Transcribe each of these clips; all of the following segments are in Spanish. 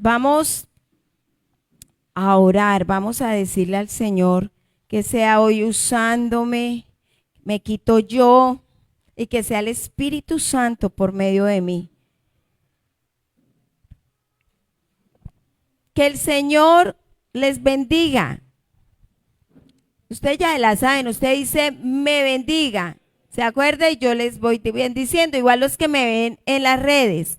Vamos a orar, vamos a decirle al Señor que sea hoy usándome, me quito yo y que sea el Espíritu Santo por medio de mí. Que el Señor les bendiga. Usted ya la saben, usted dice, me bendiga. ¿Se acuerda? Y yo les voy bendiciendo, igual los que me ven en las redes.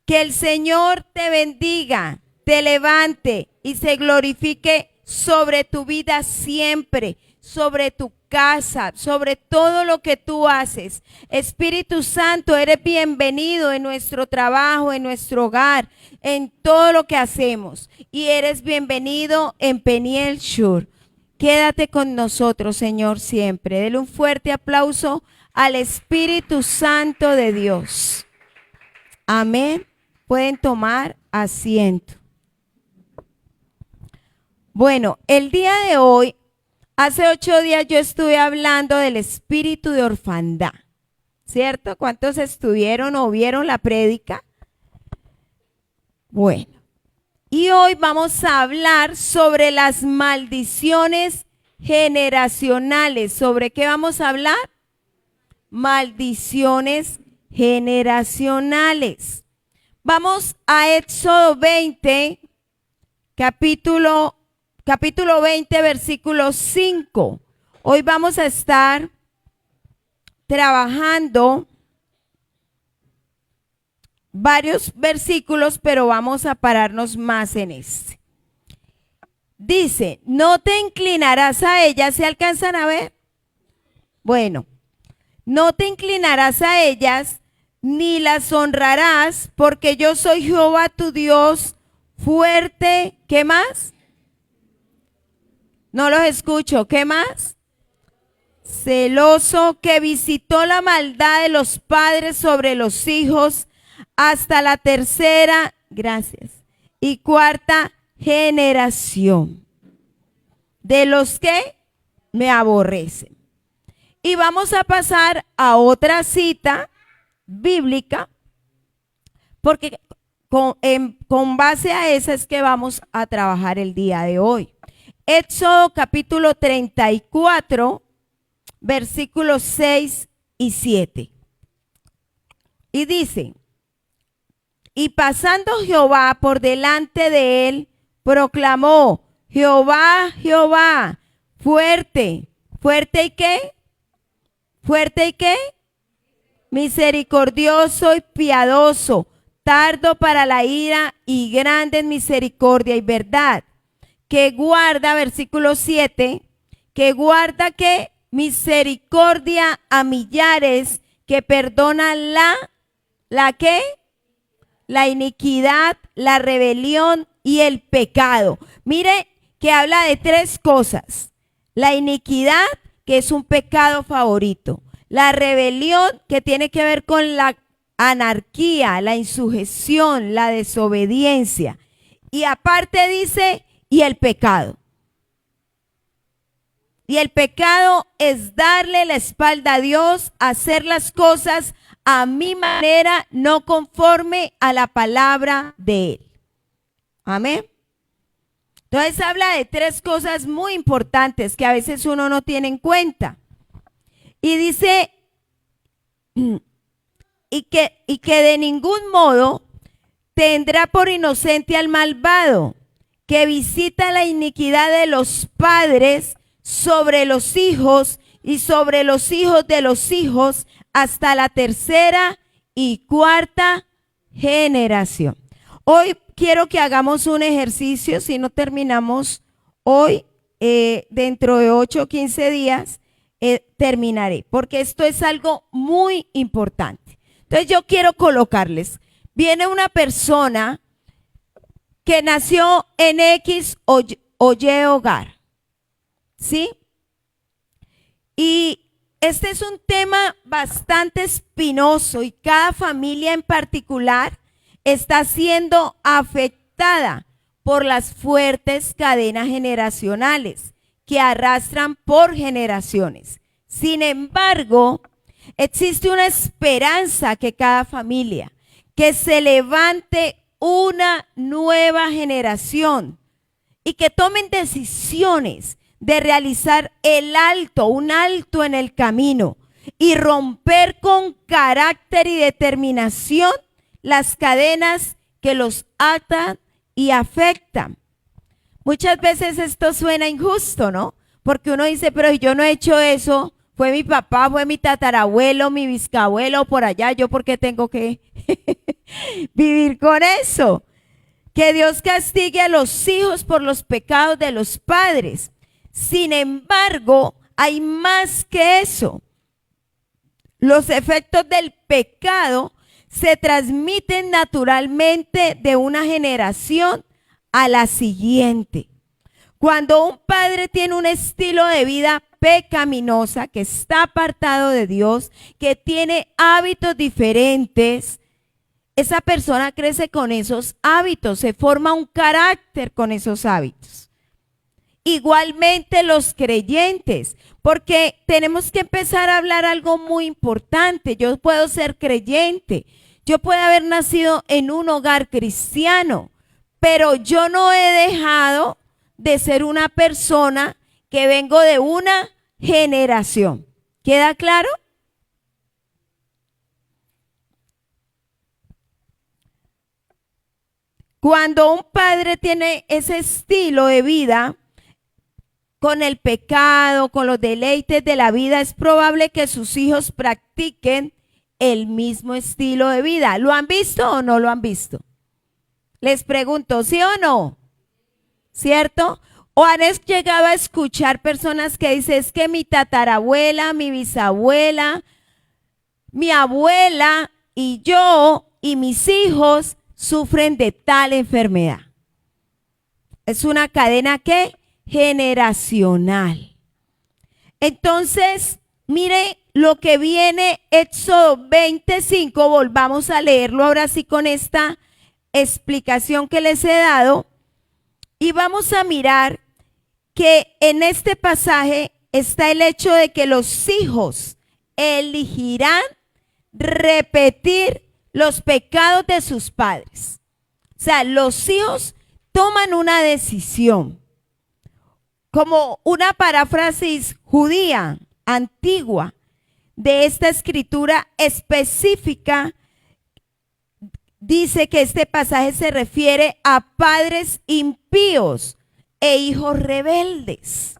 Que el Señor te bendiga, te levante y se glorifique sobre tu vida siempre, sobre tu casa, sobre todo lo que tú haces. Espíritu Santo, eres bienvenido en nuestro trabajo, en nuestro hogar, en todo lo que hacemos. Y eres bienvenido en Peniel Shur. Quédate con nosotros, Señor, siempre. Dele un fuerte aplauso al Espíritu Santo de Dios. Amén. Pueden tomar asiento. Bueno, el día de hoy, hace 8 días yo estuve hablando del espíritu de orfandad, ¿cierto? ¿Cuántos estuvieron o vieron la prédica? Bueno, y hoy vamos a hablar sobre las maldiciones generacionales. ¿Sobre qué vamos a hablar? Maldiciones generacionales. Vamos a Éxodo 20, capítulo 20, versículo 5. Hoy vamos a estar trabajando varios versículos, pero vamos a pararnos más en este. Dice, no te inclinarás a ellas, ¿se alcanzan a ver? Bueno, no te inclinarás a ellas, ni las honrarás, porque yo soy Jehová tu Dios, fuerte, ¿qué más? No los escucho, ¿qué más? Celoso, que visitó la maldad de los padres sobre los hijos hasta la tercera, gracias, y cuarta generación de los que me aborrecen. Y vamos a pasar a otra cita bíblica, porque con base a esa es que vamos a trabajar el día de hoy. Éxodo capítulo 34, versículos 6 y 7. Y dice, y pasando Jehová por delante de él, proclamó, Jehová, Jehová, fuerte, fuerte y qué, fuerte y qué, misericordioso y piadoso, tardo para la ira y grande en misericordia y verdad, que guarda, versículo 7, que guarda que misericordia a millares, que perdona la que, la iniquidad, la rebelión y el pecado. Mire que habla de 3 cosas. La iniquidad, que es un pecado favorito. La rebelión, que tiene que ver con la anarquía, la insujeción, la desobediencia. Y aparte dice, y el pecado. Y el pecado es darle la espalda a Dios, hacer las cosas a mi manera, no conforme a la palabra de Él. Amén. Entonces habla de 3 cosas muy importantes que a veces uno no tiene en cuenta. Y dice, y que de ningún modo tendrá por inocente al malvado, que visita la iniquidad de los padres sobre los hijos y sobre los hijos de los hijos hasta la tercera y cuarta generación. Hoy quiero que hagamos un ejercicio, si no terminamos hoy, dentro de 8 o 15 días, terminaré, porque esto es algo muy importante. Entonces yo quiero colocarles, viene una persona que nació en X o Y hogar, ¿sí? Y este es un tema bastante espinoso y cada familia en particular está siendo afectada por las fuertes cadenas generacionales que arrastran por generaciones. Sin embargo, existe una esperanza que cada familia que se levante una nueva generación y que tomen decisiones de realizar un alto en el camino y romper con carácter y determinación las cadenas que los atan y afectan. Muchas veces esto suena injusto, ¿no? Porque uno dice, pero yo no he hecho eso, fue mi papá, fue mi tatarabuelo, mi bisabuelo por allá, ¿yo por qué tengo que vivir con eso? Que Dios castigue a los hijos por los pecados de los padres. Sin embargo, hay más que eso. Los efectos del pecado se transmiten naturalmente de una generación a la siguiente. Cuando un padre tiene un estilo de vida pecaminosa, que está apartado de Dios, que tiene hábitos diferentes, esa persona crece con esos hábitos, se forma un carácter con esos hábitos. Igualmente los creyentes, porque tenemos que empezar a hablar algo muy importante. Yo puedo ser creyente, yo puedo haber nacido en un hogar cristiano, pero yo no he dejado de ser una persona que vengo de una generación. ¿Queda claro? Cuando un padre tiene ese estilo de vida, con el pecado, con los deleites de la vida, es probable que sus hijos practiquen el mismo estilo de vida. ¿Lo han visto o no lo han visto? Les pregunto, ¿sí o no? ¿Cierto? ¿O han llegado a escuchar personas que dicen, es que mi tatarabuela, mi bisabuela, mi abuela y yo y mis hijos sufren de tal enfermedad? Es una cadena que generacional. Entonces, mire lo que viene, Éxodo 25, volvamos a leerlo ahora sí con esta explicación que les he dado, y vamos a mirar que en este pasaje está el hecho de que los hijos elegirán repetir los pecados de sus padres. O sea, los hijos toman una decisión, como una paráfrasis judía antigua de esta escritura específica. Dice que este pasaje se refiere a padres impíos e hijos rebeldes.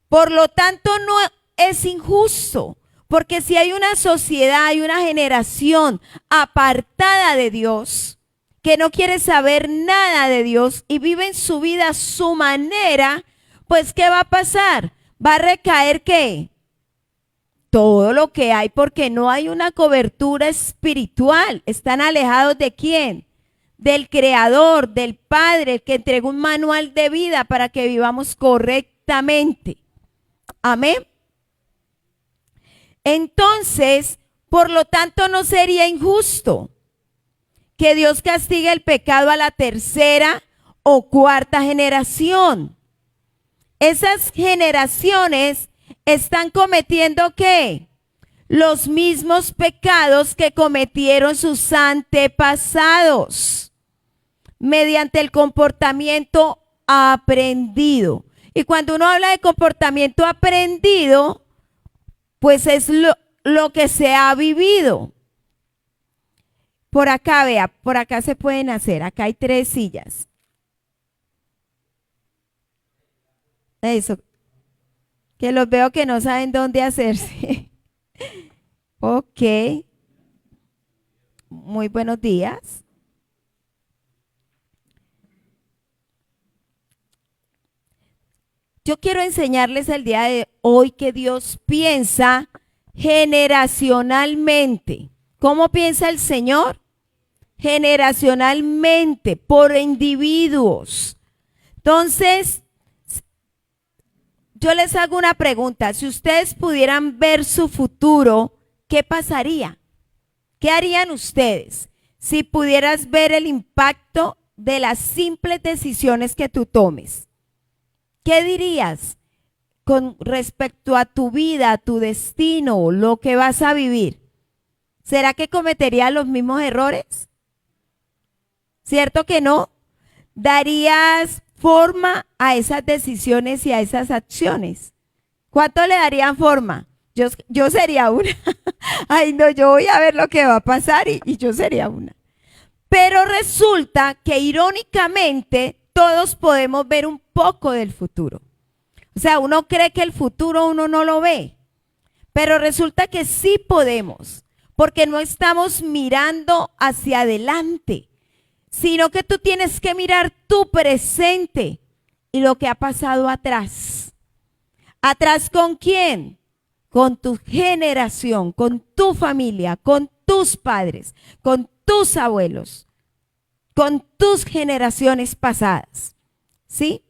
Por lo tanto, no es injusto, porque si hay una sociedad, hay una generación apartada de Dios, que no quiere saber nada de Dios y viven su vida a su manera, pues ¿qué va a pasar? Va a recaer ¿qué? Todo lo que hay, porque no hay una cobertura espiritual. Están alejados ¿de quién? Del Creador, del Padre, el que entregó un manual de vida para que vivamos correctamente. Amén. Entonces, por lo tanto, no sería injusto que Dios castigue el pecado a la tercera o cuarta generación. Esas generaciones están cometiendo ¿qué? Los mismos pecados que cometieron sus antepasados mediante el comportamiento aprendido. Y cuando uno habla de comportamiento aprendido, pues es lo que se ha vivido. Por acá, vea, por acá se pueden hacer. Acá hay 3 sillas. Eso. Que los veo que no saben dónde hacerse. Ok. Muy buenos días. Yo quiero enseñarles el día de hoy que Dios piensa generacionalmente. ¿Cómo piensa el Señor? Generacionalmente, por individuos. Entonces, yo les hago una pregunta. Si ustedes pudieran ver su futuro, ¿qué pasaría? ¿Qué harían ustedes si pudieras ver el impacto de las simples decisiones que tú tomes? ¿Qué dirías con respecto a tu vida, a tu destino, lo que vas a vivir? ¿Será que cometerías los mismos errores? ¿Cierto que no? ¿Darías forma a esas decisiones y a esas acciones? ¿Cuánto le darían forma? Yo sería una. Ay, no, yo voy a ver lo que va a pasar y yo sería una. Pero resulta que irónicamente todos podemos ver un poco del futuro. O sea, uno cree que el futuro uno no lo ve, pero resulta que sí podemos, porque no estamos mirando hacia adelante, sino que tú tienes que mirar tu presente y lo que ha pasado atrás. ¿Atrás con quién? Con tu generación, con tu familia, con tus padres, con tus abuelos, con tus generaciones pasadas. ¿Sí?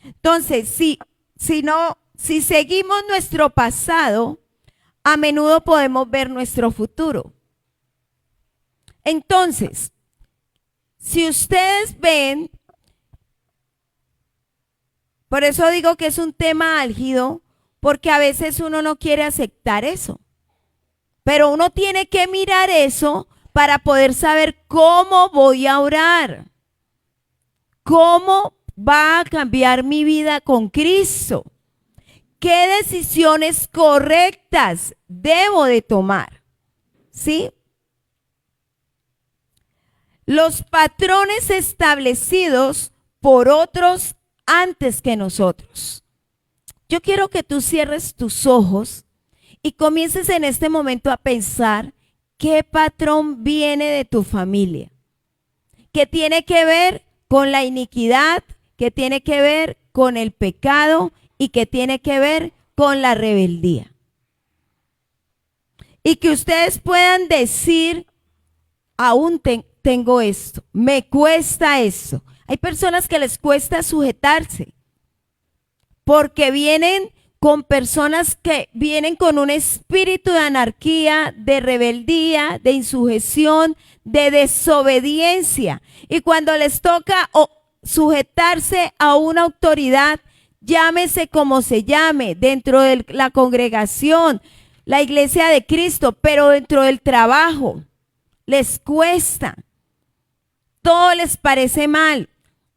Entonces, si seguimos nuestro pasado, a menudo podemos ver nuestro futuro. Entonces, si ustedes ven, por eso digo que es un tema álgido, porque a veces uno no quiere aceptar eso. Pero uno tiene que mirar eso para poder saber cómo voy a orar. ¿Cómo va a cambiar mi vida con Cristo? ¿Qué decisiones correctas debo de tomar? ¿Sí? Los patrones establecidos por otros antes que nosotros. Yo quiero que tú cierres tus ojos y comiences en este momento a pensar qué patrón viene de tu familia, que tiene que ver con la iniquidad, que tiene que ver con el pecado y que tiene que ver con la rebeldía. Y que ustedes puedan decir, aún tengo esto, me cuesta esto. Hay personas que les cuesta sujetarse porque vienen con personas que vienen con un espíritu de anarquía, de rebeldía, de insujeción, de desobediencia. Y cuando les toca sujetarse a una autoridad, llámese como se llame, dentro de la congregación, la iglesia de Cristo, pero dentro del trabajo, les cuesta. Todo les parece mal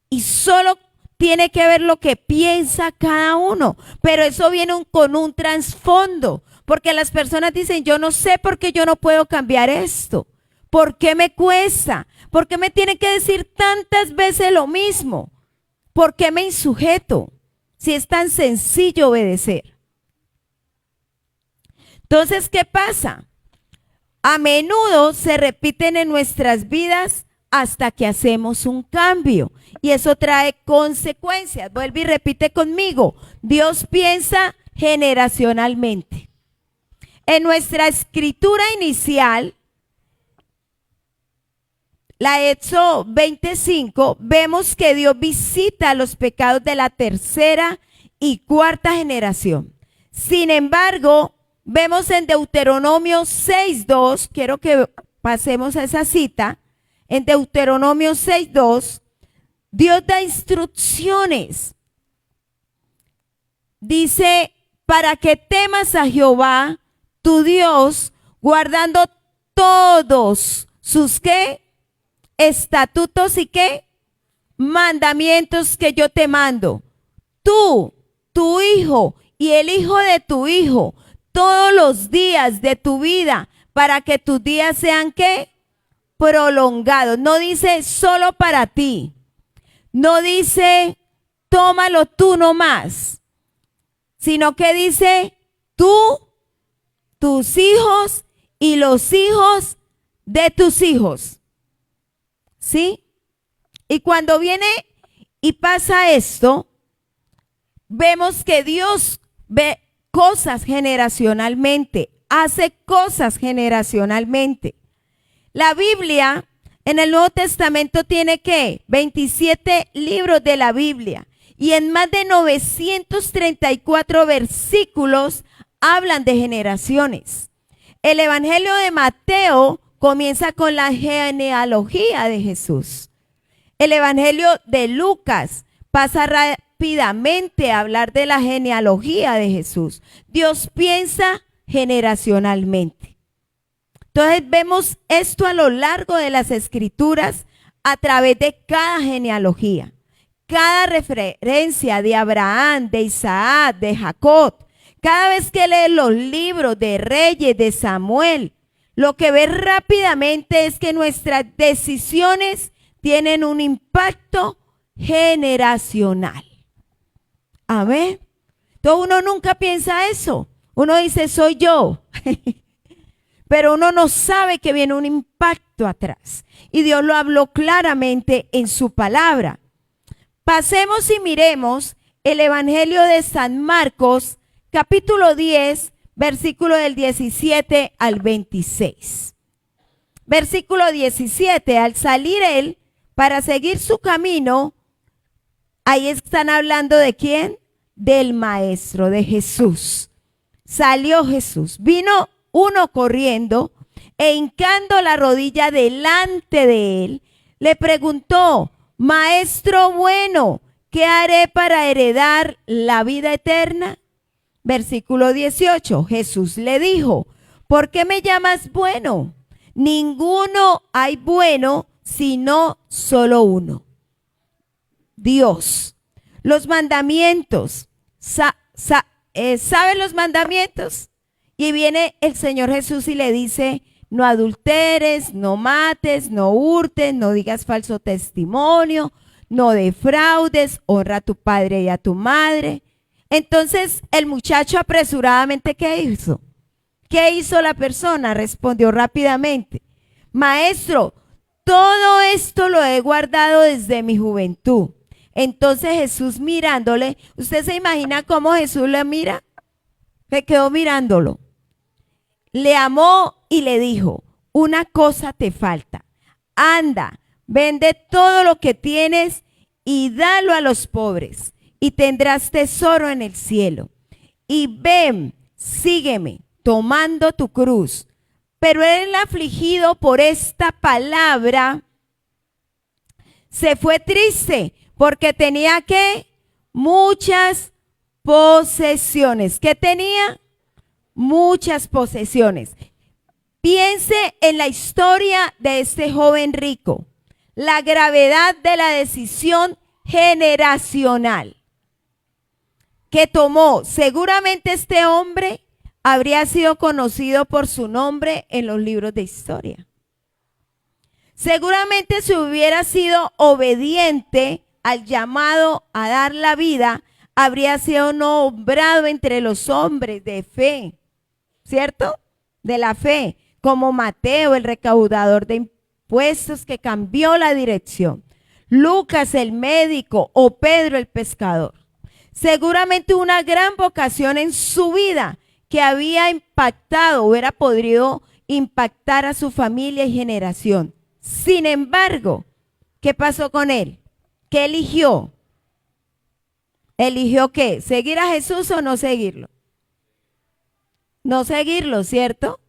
y solo tiene que ver lo que piensa cada uno, pero eso viene con un trasfondo, porque las personas dicen, yo no sé por qué yo no puedo cambiar esto, ¿por qué me cuesta? ¿Por qué me tienen que decir tantas veces lo mismo? ¿Por qué me insujeto? Si es tan sencillo obedecer. Entonces, ¿qué pasa? A menudo se repiten en nuestras vidas hasta que hacemos un cambio. Y eso trae consecuencias. Vuelve y repite conmigo. Dios piensa generacionalmente. En nuestra escritura inicial, la Éxodo 25, vemos que Dios visita los pecados de la tercera y cuarta generación. Sin embargo, vemos en Deuteronomio 6:2, quiero que pasemos a esa cita, en Deuteronomio 6:2, Dios da instrucciones. Dice, para que temas a Jehová, tu Dios, guardando todos sus ¿qué? Estatutos y ¿qué? Mandamientos que yo te mando. Tú, tu hijo y el hijo de tu hijo, todos los días de tu vida, para que tus días sean ¿qué? Prolongados. No dice solo para ti. No dice tómalo tú nomás, sino que dice tú, tus hijos y los hijos de tus hijos. ¿Sí? Y cuando viene y pasa esto, vemos que Dios ve cosas generacionalmente, hace cosas generacionalmente. La Biblia en el Nuevo Testamento tiene ¿qué? 27 libros de la Biblia y en más de 934 versículos hablan de generaciones. El Evangelio de Mateo comienza con la genealogía de Jesús. El Evangelio de Lucas pasa rápidamente a hablar de la genealogía de Jesús. Dios piensa generacionalmente. Entonces vemos esto a lo largo de las Escrituras, a través de cada genealogía. Cada referencia de Abraham, de Isaac, de Jacob, cada vez que lees los libros de Reyes, de Samuel, lo que ves rápidamente es que nuestras decisiones tienen un impacto generacional. Amén. Entonces uno nunca piensa eso. Uno dice, soy yo. Pero uno no sabe que viene un impacto atrás. Y Dios lo habló claramente en su palabra. Pasemos y miremos el Evangelio de San Marcos, capítulo 10, versículo del 17 al 26. Versículo 17, al salir él para seguir su camino, ahí están hablando de ¿quién? Del Maestro, de Jesús. Salió Jesús, vino uno corriendo e hincando la rodilla delante de él, le preguntó, Maestro bueno, ¿qué haré para heredar la vida eterna? Versículo 18, Jesús le dijo, ¿por qué me llamas bueno? Ninguno hay bueno, sino solo uno, Dios. Los mandamientos, ¿saben los mandamientos? Y viene el Señor Jesús y le dice, no adulteres, no mates, no hurtes, no digas falso testimonio, no defraudes, honra a tu padre y a tu madre. Entonces el muchacho apresuradamente, ¿qué hizo? ¿Qué hizo la persona? Respondió rápidamente, Maestro, todo esto lo he guardado desde mi juventud. Entonces Jesús mirándole, ¿usted se imagina cómo Jesús le mira? Se quedó mirándolo. Le amó y le dijo, una cosa te falta. Anda, vende todo lo que tienes y dalo a los pobres y tendrás tesoro en el cielo. Y ven, sígueme, tomando tu cruz. Pero el afligido por esta palabra se fue triste porque tenía ¿qué? Muchas posesiones. ¿Qué tenía? Muchas posesiones. Piense en la historia de este joven rico, la gravedad de la decisión generacional que tomó. Seguramente este hombre habría sido conocido por su nombre en los libros de historia. Seguramente si hubiera sido obediente al llamado a dar la vida, habría sido nombrado entre los hombres de fe, ¿cierto? De la fe, como Mateo, el recaudador de impuestos que cambió la dirección, Lucas, el médico, o Pedro, el pescador. Seguramente una gran vocación en su vida que había impactado, hubiera podido impactar a su familia y generación. Sin embargo, ¿qué pasó con él? ¿Qué eligió? ¿Eligió qué? ¿Seguir a Jesús o no seguirlo? No seguirlo, ¿cierto?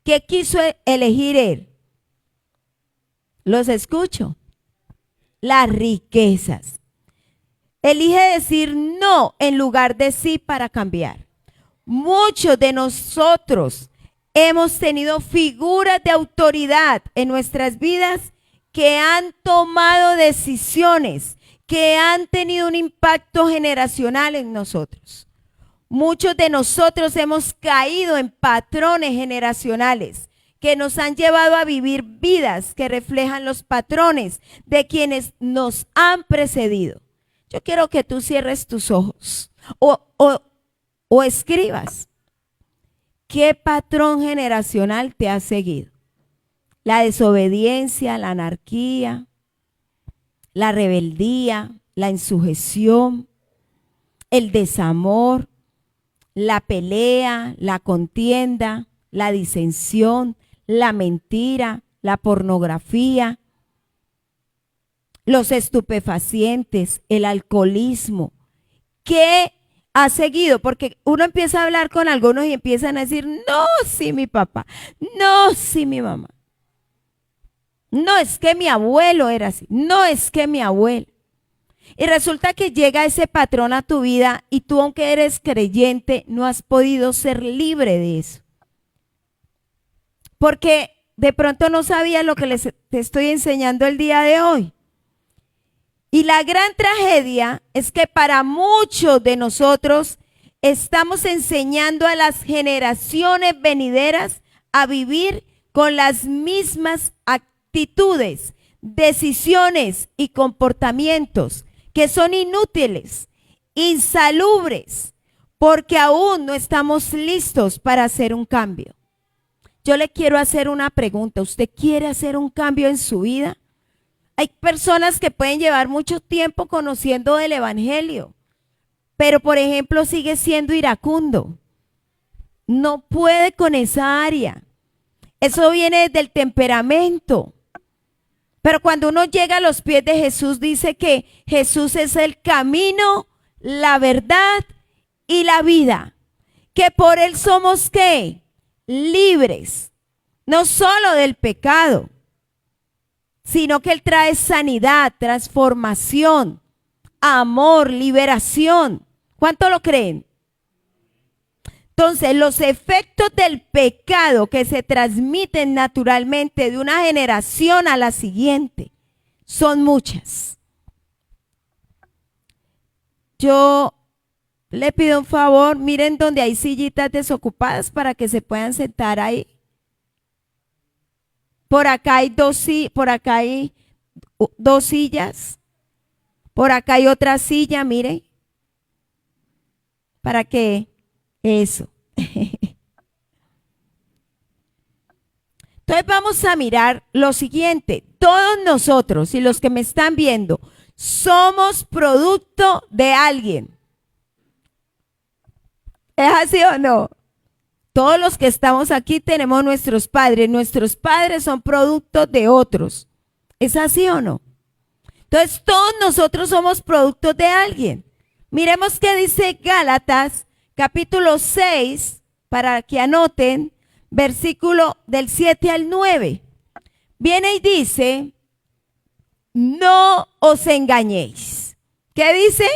¿Qué quiso elegir él? Los escucho. Las riquezas. Elige decir no en lugar de sí para cambiar. Muchos de nosotros hemos tenido figuras de autoridad en nuestras vidas que han tomado decisiones, que han tenido un impacto generacional en nosotros. Muchos de nosotros hemos caído en patrones generacionales que nos han llevado a vivir vidas que reflejan los patrones de quienes nos han precedido. Yo quiero que tú cierres tus ojos o escribas. ¿Qué patrón generacional te ha seguido? La desobediencia, la anarquía, la rebeldía, la insujeción, el desamor, la pelea, la contienda, la disensión, la mentira, la pornografía, los estupefacientes, el alcoholismo. ¿Qué ha seguido? Porque uno empieza a hablar con algunos y empiezan a decir, no, sí, mi papá, no, sí, mi mamá. No, es que mi abuelo era así, no, es que mi abuelo. Y resulta que llega ese patrón a tu vida y tú, aunque eres creyente, no has podido ser libre de eso. Porque de pronto no sabía lo que te estoy enseñando el día de hoy. Y la gran tragedia es que para muchos de nosotros estamos enseñando a las generaciones venideras a vivir con las mismas actitudes, decisiones y comportamientos que son inútiles, insalubres, porque aún no estamos listos para hacer un cambio. Yo le quiero hacer una pregunta. ¿Usted quiere hacer un cambio en su vida? Hay personas que pueden llevar mucho tiempo conociendo del evangelio, pero por ejemplo sigue siendo iracundo. No puede con esa área. Eso viene del temperamento. Pero cuando uno llega a los pies de Jesús, dice que Jesús es el camino, la verdad y la vida. Que por Él somos, ¿qué? Libres. No solo del pecado, sino que Él trae sanidad, transformación, amor, liberación. ¿Cuánto lo creen? Entonces, los efectos del pecado que se transmiten naturalmente de una generación a la siguiente son muchas. Yo le pido un favor, miren donde hay sillitas desocupadas para que se puedan sentar ahí. Por acá hay dos sillas. Por acá hay otra silla, miren. Para que eso. Entonces vamos a mirar lo siguiente. Todos nosotros y los que me están viendo somos producto de alguien. ¿Es así o no? Todos los que estamos aquí tenemos nuestros padres. Nuestros padres son productos de otros. ¿Es así o no? Entonces todos nosotros somos productos de alguien. Miremos qué dice Gálatas capítulo 6, para que anoten, versículo del 7 al 9. Viene y dice, no os engañéis. ¿Qué dice?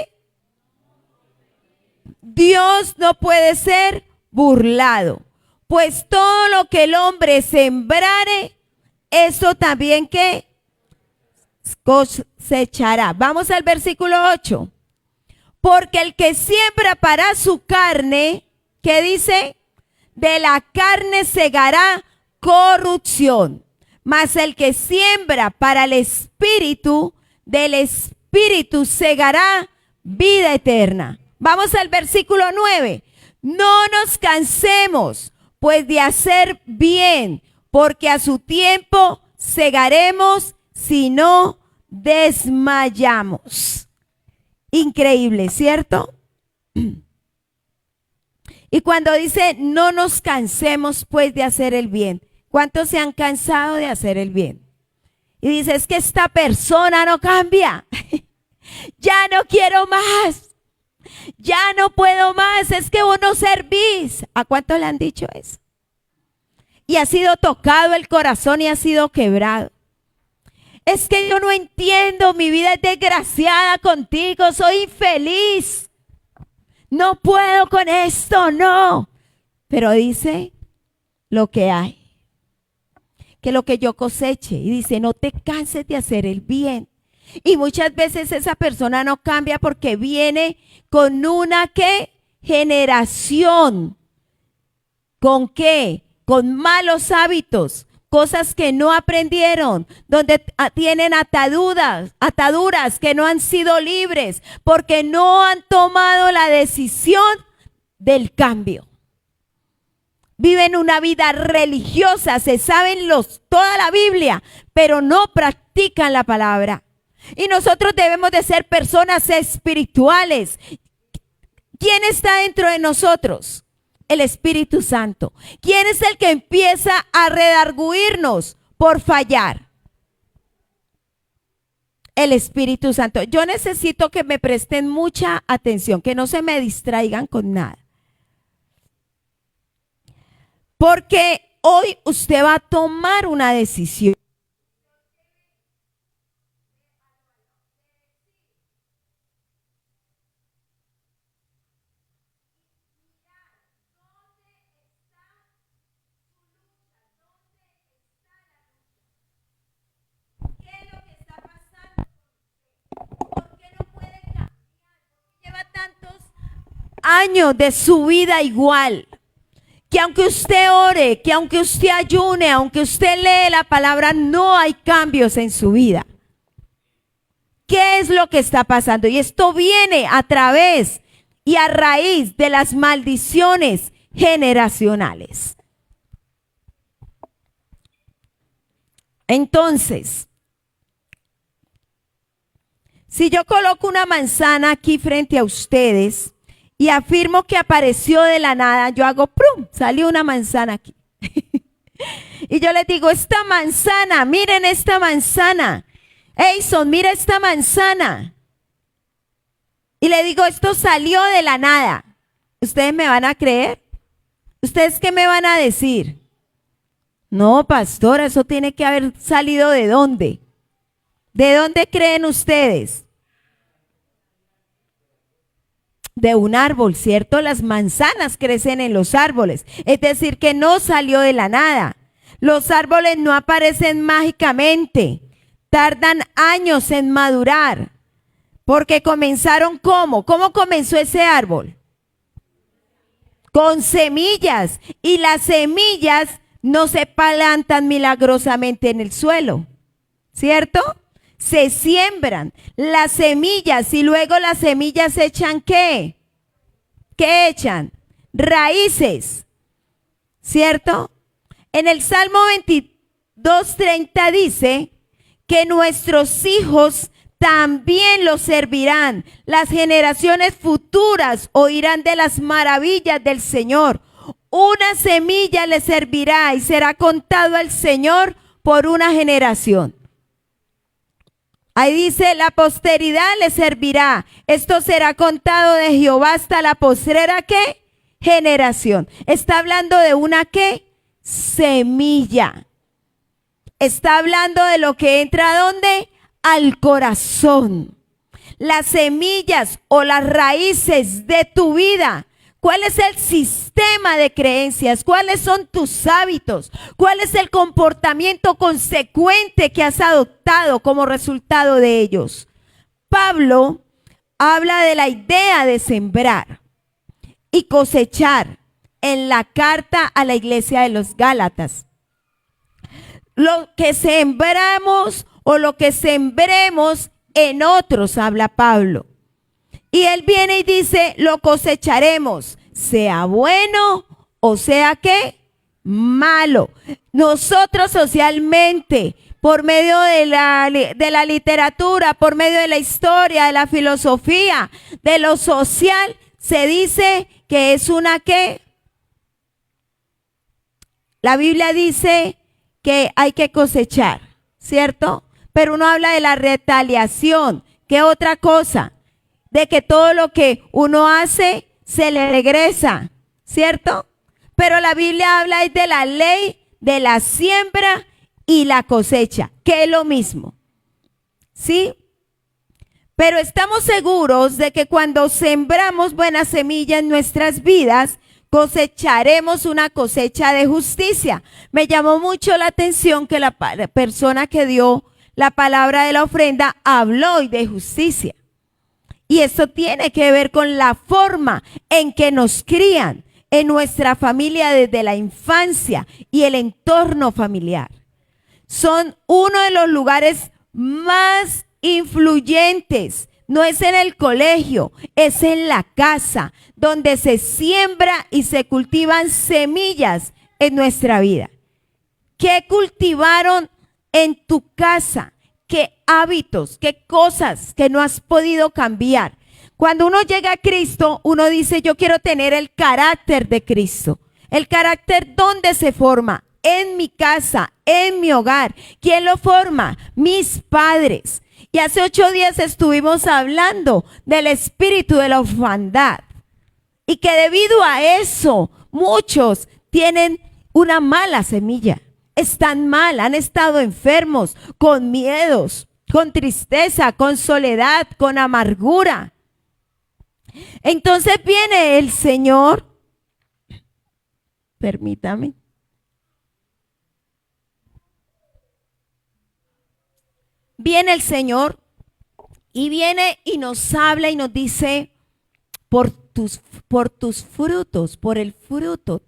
Dios no puede ser burlado, pues todo lo que el hombre sembrare, eso también que cosechará. Vamos al versículo 8. Porque el que siembra para su carne, ¿qué dice? De la carne segará corrupción. Mas el que siembra para el espíritu, del espíritu segará vida eterna. Vamos al versículo 9. No nos cansemos, pues, de hacer bien, porque a su tiempo segaremos si no desmayamos. Increíble, ¿cierto? Y cuando dice no nos cansemos pues de hacer el bien, ¿cuántos se han cansado de hacer el bien? Y dice, es que esta persona no cambia. Ya no quiero más. Ya no puedo más. Es que vos no servís. ¿A cuántos le han dicho eso? Y ha sido tocado el corazón y ha sido quebrado. Es que yo no entiendo, mi vida es desgraciada contigo, soy infeliz. No puedo con esto, no. Pero dice lo que hay, que lo que yo coseche. Y dice, no te canses de hacer el bien. Y muchas veces esa persona no cambia porque viene con una ¿qué? Generación. ¿Con qué? Con malos hábitos. Cosas que no aprendieron, donde tienen ataduras que no han sido libres, porque no han tomado la decisión del cambio. Viven una vida religiosa, se saben toda la Biblia, pero no practican la palabra. Y nosotros debemos de ser personas espirituales. ¿Quién está dentro de nosotros? El Espíritu Santo. ¿Quién es el que empieza a redarguirnos por fallar? El Espíritu Santo. Yo necesito que me presten mucha atención, que no se me distraigan con nada. Porque hoy usted va a tomar una decisión. años de su vida igual. Que aunque usted ore, que aunque usted ayune, aunque usted lee la palabra, no hay cambios en su vida. ¿Qué es lo que está pasando? Y esto viene a través y a raíz de las maldiciones generacionales. Entonces, si yo coloco una manzana aquí frente a ustedes y afirmo que apareció de la nada, yo hago ¡prum! Salió una manzana aquí. Y yo les digo, esta manzana, miren esta manzana. Eison, mira esta manzana. Y le digo, esto salió de la nada. ¿Ustedes me van a creer? ¿Ustedes qué me van a decir? No, pastora, eso tiene que haber salido ¿de dónde? ¿De dónde creen ustedes? De un árbol, ¿cierto? Las manzanas crecen en los árboles. Es decir, que no salió de la nada. Los árboles no aparecen mágicamente. Tardan años en madurar. Porque comenzaron ¿cómo? ¿Cómo comenzó ese árbol? Con semillas. Y las semillas no se plantan milagrosamente en el suelo, ¿cierto? Se siembran las semillas y luego las semillas echan ¿qué? ¿Qué echan? Raíces, ¿cierto? En el Salmo 22:30 dice que nuestros hijos también los servirán. Las generaciones futuras oirán de las maravillas del Señor. Una semilla le servirá y será contado al Señor por una generación. Ahí dice, la posteridad le servirá. Esto será contado de Jehová hasta la postrera, ¿qué? Generación. Está hablando de una, ¿qué? Semilla. Está hablando de lo que entra ¿a dónde? Al corazón. Las semillas o las raíces de tu vida. ¿Cuál es el sistema de creencias? ¿Cuáles son tus hábitos? ¿Cuál es el comportamiento consecuente que has adoptado como resultado de ellos? Pablo habla de la idea de sembrar y cosechar en la carta a la iglesia de los Gálatas. Lo que sembramos o lo que sembremos en otros, habla Pablo. Y él viene y dice, lo cosecharemos, sea bueno o sea ¿qué? Malo. Nosotros socialmente, por medio de la literatura, por medio de la historia, de la filosofía, de lo social, se dice que es una ¿qué? La Biblia dice que hay que cosechar, ¿cierto? Pero uno habla de la retaliación. ¿Qué otra cosa? De que todo lo que uno hace se le regresa, ¿cierto? Pero la Biblia habla de la ley de la siembra y la cosecha, que es lo mismo, ¿sí? Pero estamos seguros de que cuando sembramos buena semilla en nuestras vidas, cosecharemos una cosecha de justicia. Me llamó mucho la atención que la persona que dio la palabra de la ofrenda habló hoy de justicia. Y esto tiene que ver con la forma en que nos crían en nuestra familia desde la infancia y el entorno familiar. Son uno de los lugares más influyentes. No es en el colegio, es en la casa, donde se siembra y se cultivan semillas en nuestra vida. ¿Qué cultivaron en tu casa? ¿Qué hábitos, qué cosas que no has podido cambiar? Cuando uno llega a Cristo, uno dice, yo quiero tener el carácter de Cristo. ¿El carácter dónde se forma? En mi casa, en mi hogar. ¿Quién lo forma? Mis padres. Y hace 8 días estuvimos hablando del espíritu de la orfandad. Y que debido a eso, muchos tienen una mala semilla. Están mal, han estado enfermos, con miedos, con tristeza, con soledad, con amargura. Entonces viene el Señor, permítame. Viene el Señor y viene y nos habla y nos dice, por tus frutos, por el fruto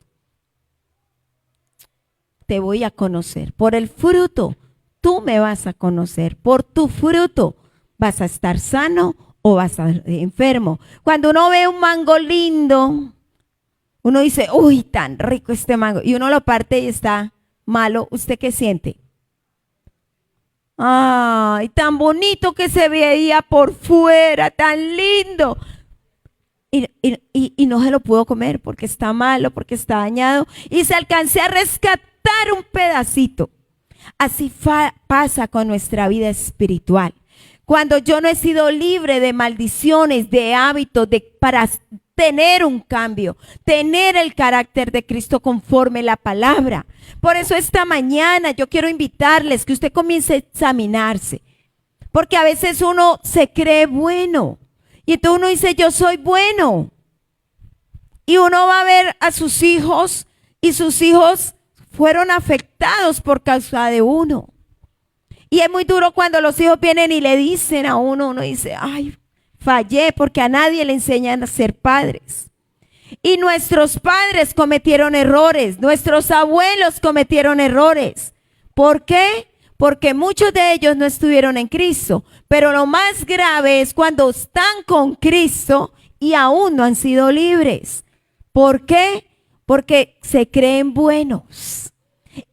te voy a conocer. Por el fruto tú me vas a conocer. Por tu fruto vas a estar sano o vas a estar enfermo. Cuando uno ve un mango lindo, uno dice, uy, tan rico este mango. Y uno lo parte y está malo. ¿Usted qué siente? Ay, tan bonito que se veía por fuera, tan lindo. Y no se lo pudo comer porque está malo, porque está dañado. Y se alcancé a rescatar un pedacito. Así pasa con nuestra vida espiritual. Cuando yo no he sido libre de maldiciones, de hábitos, para tener un cambio, tener el carácter de Cristo conforme la palabra. Por eso esta mañana yo quiero invitarles que usted comience a examinarse. Porque a veces uno se cree bueno. Y entonces uno dice, yo soy bueno. Y uno va a ver a sus hijos y sus hijos fueron afectados por causa de uno. Y es muy duro cuando los hijos vienen y le dicen a uno, uno dice, ay, fallé porque a nadie le enseñan a ser padres. Y nuestros padres cometieron errores, nuestros abuelos cometieron errores. ¿Por qué? Porque muchos de ellos no estuvieron en Cristo. Pero lo más grave es cuando están con Cristo y aún no han sido libres. ¿Por qué? Porque se creen buenos.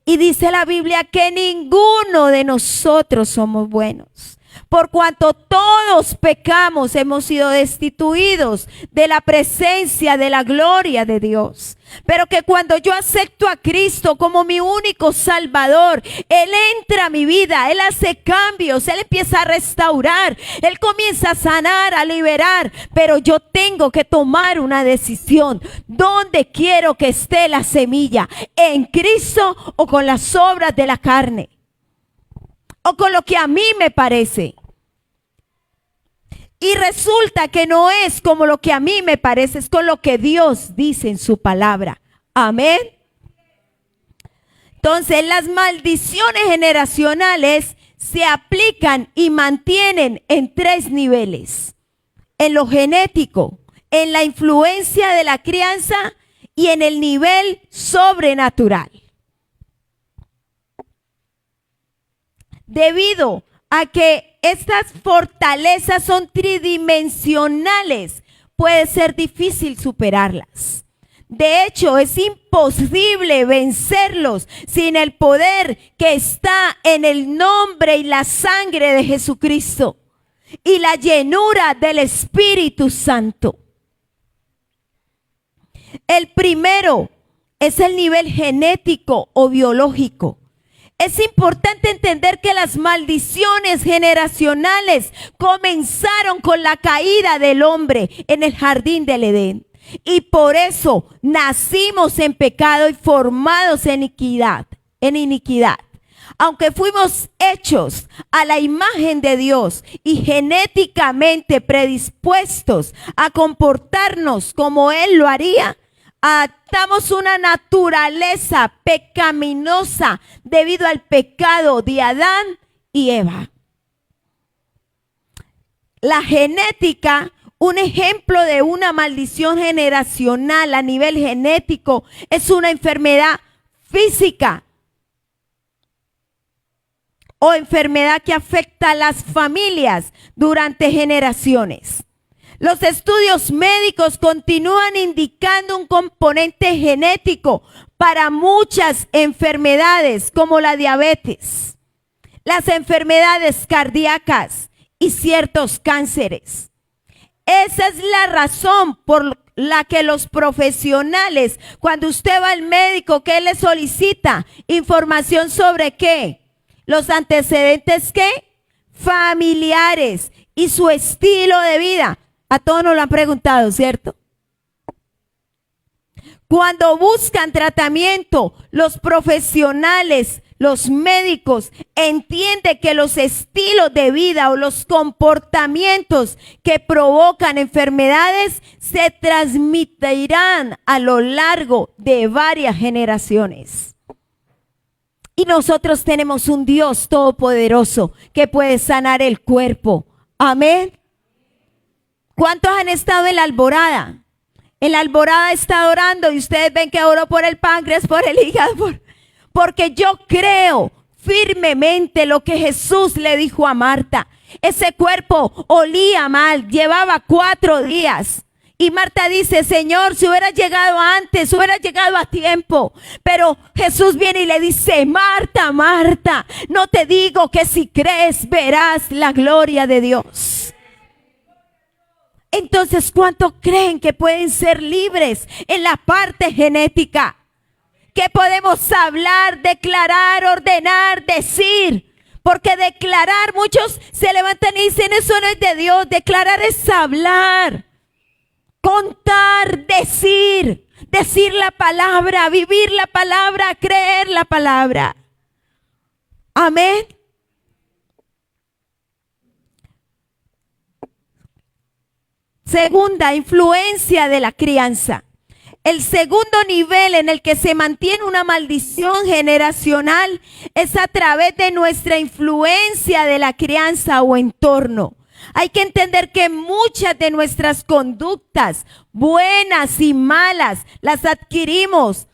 Y dice la Biblia que ninguno de nosotros somos buenos. Por cuanto todos pecamos, hemos sido destituidos de la presencia, de la gloria de Dios. Pero que cuando yo acepto a Cristo como mi único Salvador, Él entra a mi vida, Él hace cambios, Él empieza a restaurar, Él comienza a sanar, a liberar. Pero yo tengo que tomar una decisión. ¿Dónde quiero que esté la semilla? ¿En Cristo o con las obras de la carne? ¿O con lo que a mí me parece? Y resulta que no es como lo que a mí me parece, es con lo que Dios dice en su palabra. Amén. Entonces, las maldiciones generacionales se aplican y mantienen en 3 niveles. En lo genético, en la influencia de la crianza y en el nivel sobrenatural. Debido a que estas fortalezas son tridimensionales, puede ser difícil superarlas. De hecho, es imposible vencerlos sin el poder que está en el nombre y la sangre de Jesucristo y la llenura del Espíritu Santo. El primero es el nivel genético o biológico. Es importante entender que las maldiciones generacionales comenzaron con la caída del hombre en el jardín del Edén. Y por eso nacimos en pecado y formados en iniquidad. Aunque fuimos hechos a la imagen de Dios y genéticamente predispuestos a comportarnos como Él lo haría, adaptamos una naturaleza pecaminosa debido al pecado de Adán y Eva. La genética, un ejemplo de una maldición generacional a nivel genético, es una enfermedad física o enfermedad que afecta a las familias durante generaciones. Los estudios médicos continúan indicando un componente genético para muchas enfermedades como la diabetes, las enfermedades cardíacas y ciertos cánceres. Esa es la razón por la que los profesionales, cuando usted va al médico, ¿qué le solicita? Información sobre ¿qué? Los antecedentes ¿qué? Familiares y su estilo de vida. A todos nos lo han preguntado, ¿cierto? Cuando buscan tratamiento, los profesionales, los médicos, entienden que los estilos de vida o los comportamientos que provocan enfermedades se transmitirán a lo largo de varias generaciones. Y nosotros tenemos un Dios todopoderoso que puede sanar el cuerpo. Amén. ¿Cuántos han estado en la alborada? En la alborada está orando y ustedes ven que oró por el páncreas, por el hígado, porque yo creo firmemente lo que Jesús le dijo a Marta. Ese cuerpo olía mal, llevaba 4 días. Y Marta dice, Señor, si hubiera llegado antes, hubiera llegado a tiempo. Pero Jesús viene y le dice, Marta, Marta, no te digo que si crees verás la gloria de Dios. Entonces, ¿cuántos creen que pueden ser libres en la parte genética? ¿Qué podemos hablar, declarar, ordenar, decir? Porque declarar, muchos se levantan y dicen, eso no es de Dios. Declarar es hablar, contar, decir la palabra, vivir la palabra, creer la palabra. Amén. Segunda, influencia de la crianza. El segundo nivel en el que se mantiene una maldición generacional es a través de nuestra influencia de la crianza o entorno. Hay que entender que muchas de nuestras conductas, buenas y malas, las adquirimos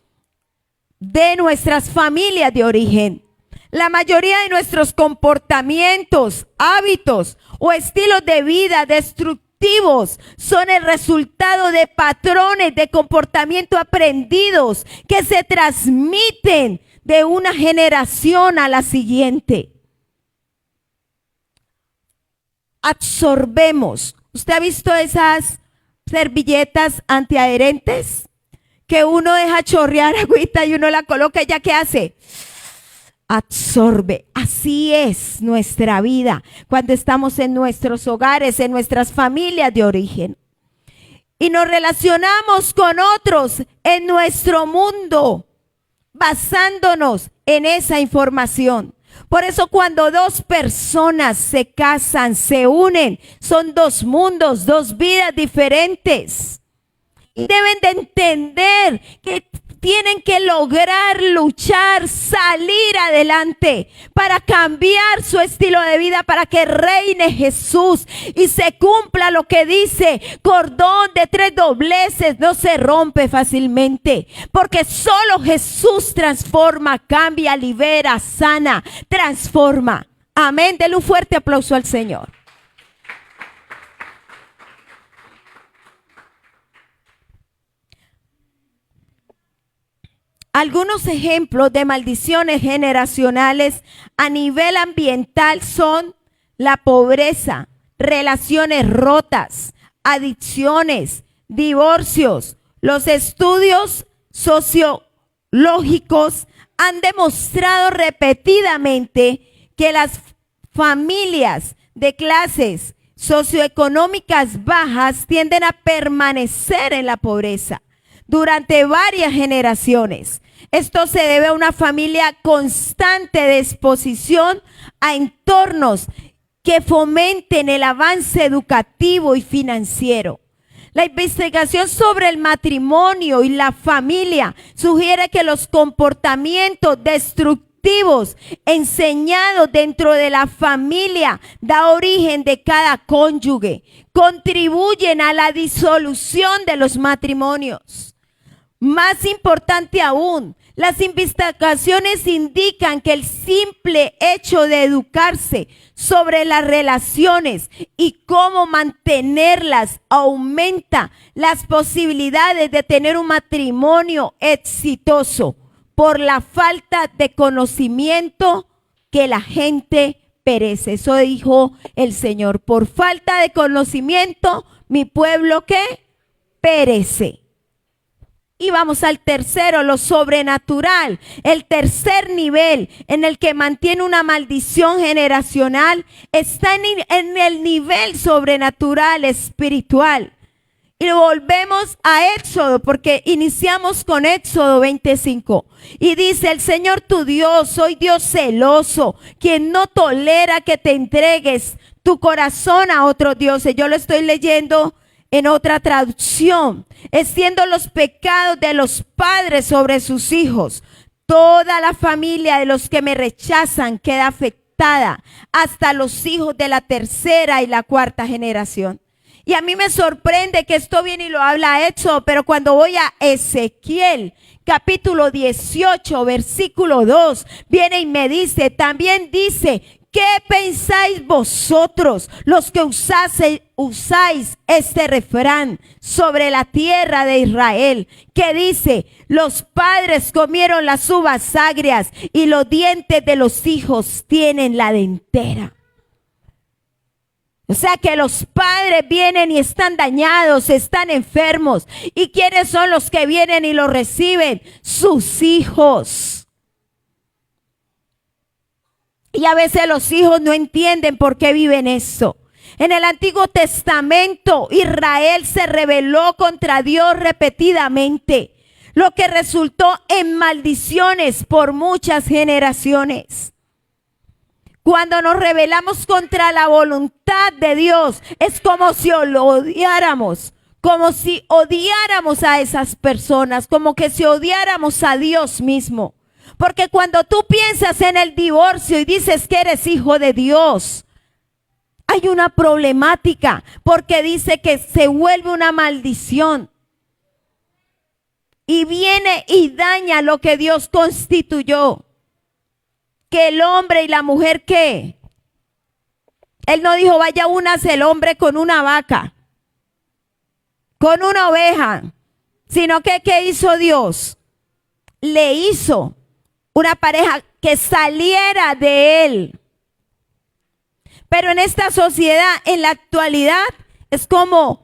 de nuestras familias de origen. La mayoría de nuestros comportamientos, hábitos o estilos de vida destructivos son el resultado de patrones de comportamiento aprendidos que se transmiten de una generación a la siguiente. Absorbemos. ¿Usted ha visto esas servilletas antiadherentes? Que uno deja chorrear agüita y uno la coloca y ya ¿qué hace? Absorbe. Así es nuestra vida cuando estamos en nuestros hogares, en nuestras familias de origen. Y nos relacionamos con otros en nuestro mundo, basándonos en esa información. Por eso cuando 2 personas se casan, se unen, son 2 mundos, 2 vidas diferentes. Y deben de entender que tienen que lograr luchar, salir adelante para cambiar su estilo de vida, para que reine Jesús y se cumpla lo que dice, cordón de 3 dobleces no se rompe fácilmente, porque solo Jesús transforma, cambia, libera, sana, transforma. Amén. Denle un fuerte aplauso al Señor. Algunos ejemplos de maldiciones generacionales a nivel ambiental son la pobreza, relaciones rotas, adicciones, divorcios. Los estudios sociológicos han demostrado repetidamente que las familias de clases socioeconómicas bajas tienden a permanecer en la pobreza durante varias generaciones. Esto se debe a una familia constante de exposición a entornos que fomenten el avance educativo y financiero. La investigación sobre el matrimonio y la familia sugiere que los comportamientos destructivos enseñados dentro de la familia da origen de cada cónyuge, contribuyen a la disolución de los matrimonios. Más importante aún, las investigaciones indican que el simple hecho de educarse sobre las relaciones y cómo mantenerlas aumenta las posibilidades de tener un matrimonio exitoso. Por la falta de conocimiento que la gente perece. Eso dijo el Señor. Por falta de conocimiento, mi pueblo ¿qué? Perece. Y vamos al tercero, lo sobrenatural. El tercer nivel en el que mantiene una maldición generacional está en el nivel sobrenatural, espiritual. Y volvemos a Éxodo, porque iniciamos con Éxodo 25. Y dice, el Señor tu Dios, soy Dios celoso, quien no tolera que te entregues tu corazón a otros dioses. Yo lo estoy leyendo en otra traducción. Extiendo los pecados de los padres sobre sus hijos. Toda la familia de los que me rechazan queda afectada, hasta los hijos de la 3ª y la 4ª generación. Y a mí me sorprende que esto viene y lo habla Éxodo, pero cuando voy a Ezequiel, capítulo 18, versículo 2, viene y me dice, también dice, ¿qué pensáis vosotros, los que usáis este refrán sobre la tierra de Israel? Que dice, los padres comieron las uvas agrias y los dientes de los hijos tienen la dentera. O sea que los padres vienen y están dañados, están enfermos. ¿Y quiénes son los que vienen y los reciben? Sus hijos. Y a veces los hijos no entienden por qué viven eso. En el Antiguo Testamento, Israel se rebeló contra Dios repetidamente, lo que resultó en maldiciones por muchas generaciones. Cuando nos rebelamos contra la voluntad de Dios, es como si lo odiáramos, como si odiáramos a esas personas, como que si odiáramos a Dios mismo. Porque cuando tú piensas en el divorcio y dices que eres hijo de Dios, hay una problemática, porque dice que se vuelve una maldición. Y viene y daña lo que Dios constituyó. Que el hombre y la mujer, ¿qué? Él no dijo, vaya únase el hombre con una vaca, con una oveja, sino que ¿qué hizo Dios? Le hizo una pareja que saliera de él. Pero en esta sociedad, en la actualidad, es como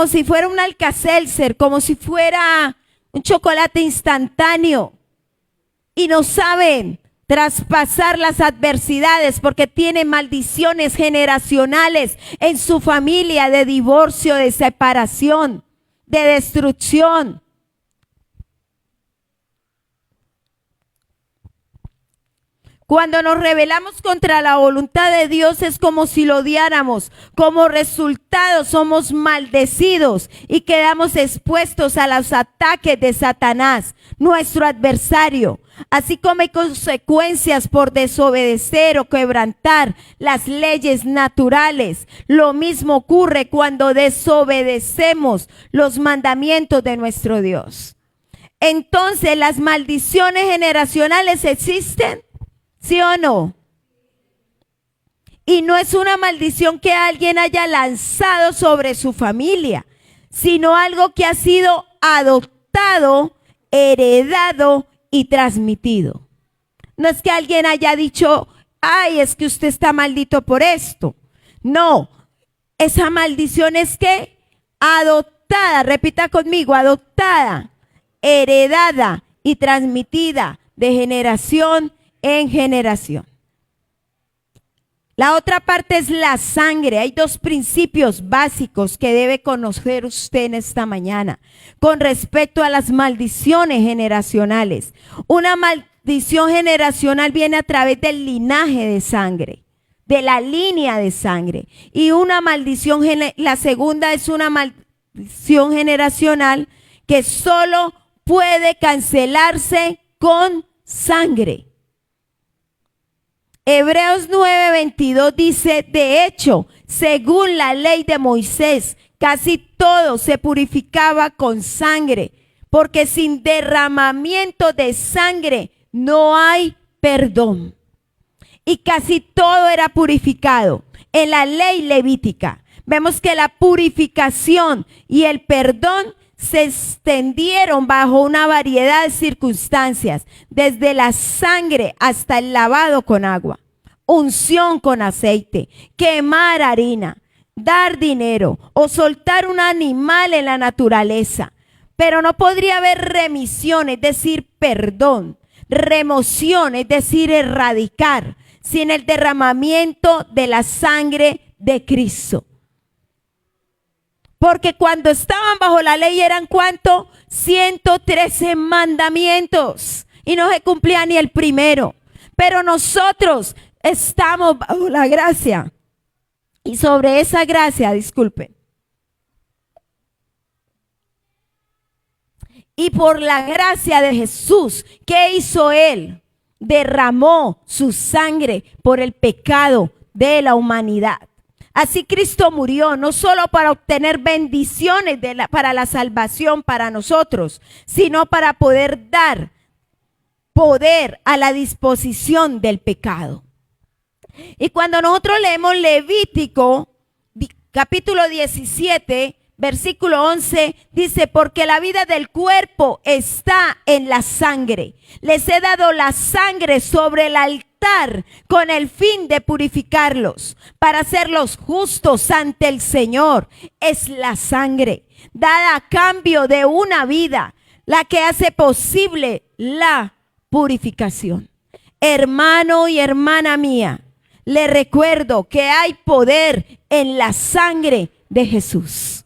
si fuera un Alka-Seltzer, como si fuera un chocolate instantáneo. Y no saben traspasar las adversidades porque tienen maldiciones generacionales en su familia de divorcio, de separación, de destrucción. Cuando nos rebelamos contra la voluntad de Dios es como si lo odiáramos. Como resultado somos maldecidos y quedamos expuestos a los ataques de Satanás, nuestro adversario. Así como hay consecuencias por desobedecer o quebrantar las leyes naturales, lo mismo ocurre cuando desobedecemos los mandamientos de nuestro Dios. Entonces, ¿las maldiciones generacionales existen? ¿Sí o no? Y no es una maldición que alguien haya lanzado sobre su familia, sino algo que ha sido adoptado, heredado y transmitido. No es que alguien haya dicho, ay, es que usted está maldito por esto. No, esa maldición es que adoptada, repita conmigo, adoptada, heredada y transmitida de generación en generación. La otra parte es la sangre. Hay dos principios básicos que debe conocer usted en esta mañana con respecto a las maldiciones generacionales. Una maldición generacional viene a través del linaje de sangre, de la línea de sangre. Y una maldición, la segunda es una maldición generacional que solo puede cancelarse con sangre. Hebreos 9:22 dice, de hecho, según la ley de Moisés, casi todo se purificaba con sangre, porque sin derramamiento de sangre no hay perdón. Y casi todo era purificado. En la ley levítica vemos que la purificación y el perdón se extendieron bajo una variedad de circunstancias, desde la sangre hasta el lavado con agua, unción con aceite, quemar harina, dar dinero o soltar un animal en la naturaleza. Pero no podría haber remisión, es decir, perdón, remoción, es decir, erradicar, sin el derramamiento de la sangre de Cristo. Porque cuando estaban bajo la ley eran ¿cuánto? 113 mandamientos y no se cumplía ni el primero. Pero nosotros estamos bajo la gracia y sobre esa gracia, disculpen. Y por la gracia de Jesús, ¿qué hizo Él? Derramó su sangre por el pecado de la humanidad. Así Cristo murió, no solo para obtener bendiciones para la salvación para nosotros, sino para poder dar poder a la disposición del pecado. Y cuando nosotros leemos Levítico, capítulo 17, versículo 11, dice, porque la vida del cuerpo está en la sangre. Les he dado la sangre sobre el altar con el fin de purificarlos, para hacerlos justos ante el Señor. Es la sangre dada a cambio de una vida la que hace posible la purificación. Hermano y hermana mía, le recuerdo que hay poder en la sangre de Jesús.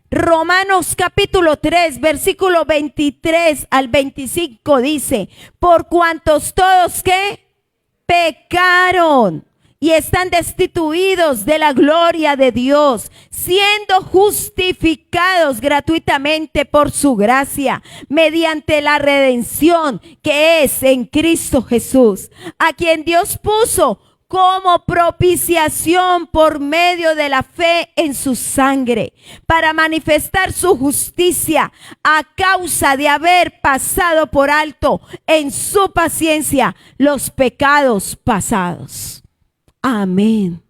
Romanos capítulo 3, versículo 23 al 25 dice, por cuantos todos que pecaron y están destituidos de la gloria de Dios, siendo justificados gratuitamente por su gracia, mediante la redención que es en Cristo Jesús, a quien Dios puso como propiciación por medio de la fe en su sangre, para manifestar su justicia a causa de haber pasado por alto en su paciencia los pecados pasados. Amén.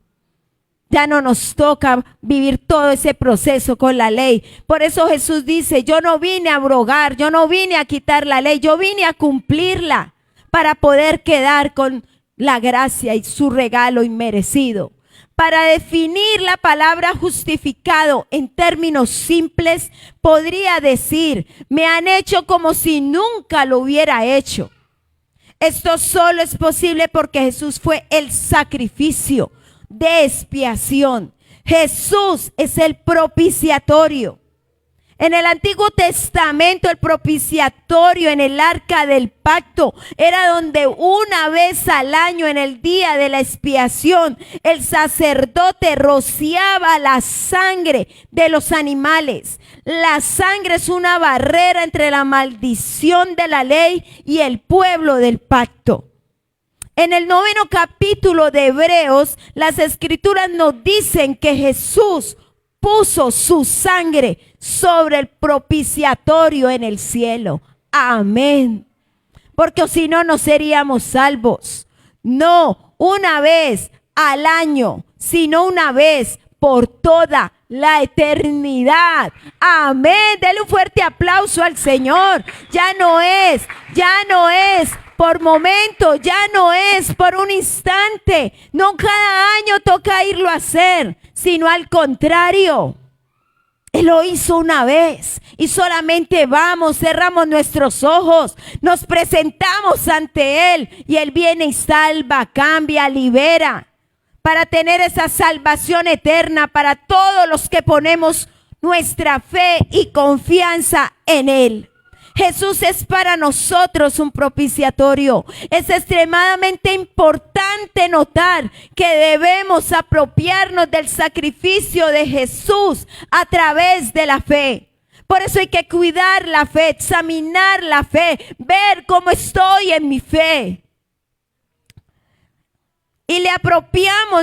Ya no nos toca vivir todo ese proceso con la ley. Por eso Jesús dice, yo no vine a abrogar, yo no vine a quitar la ley, yo vine a cumplirla para poder quedar con la gracia y su regalo inmerecido. Para definir la palabra justificado en términos simples, podría decir, me han hecho como si nunca lo hubiera hecho. Esto solo es posible porque Jesús fue el sacrificio de expiación. Jesús es el propiciatorio. En el Antiguo Testamento, el propiciatorio en el arca del pacto era donde una vez al año, en el día de la expiación, el sacerdote rociaba la sangre de los animales. La sangre es una barrera entre la maldición de la ley y el pueblo del pacto. En el 9º capítulo de Hebreos, las escrituras nos dicen que Jesús puso su sangre sobre el propiciatorio en el cielo. Amén. Porque si no, no seríamos salvos. No una vez al año, sino una vez por toda la eternidad. Amén. Dele un fuerte aplauso al Señor. Ya no es por momento, ya no es por un instante. No cada año toca irlo a hacer, sino al contrario. Él lo hizo una vez y solamente vamos, cerramos nuestros ojos, nos presentamos ante Él y Él viene y salva, cambia, libera, para tener esa salvación eterna para todos los que ponemos nuestra fe y confianza en Él. Jesús es para nosotros un propiciatorio. Es extremadamente importante notar que debemos apropiarnos del sacrificio de Jesús a través de la fe. Por eso hay que cuidar la fe, examinar la fe, ver cómo estoy en mi fe. Y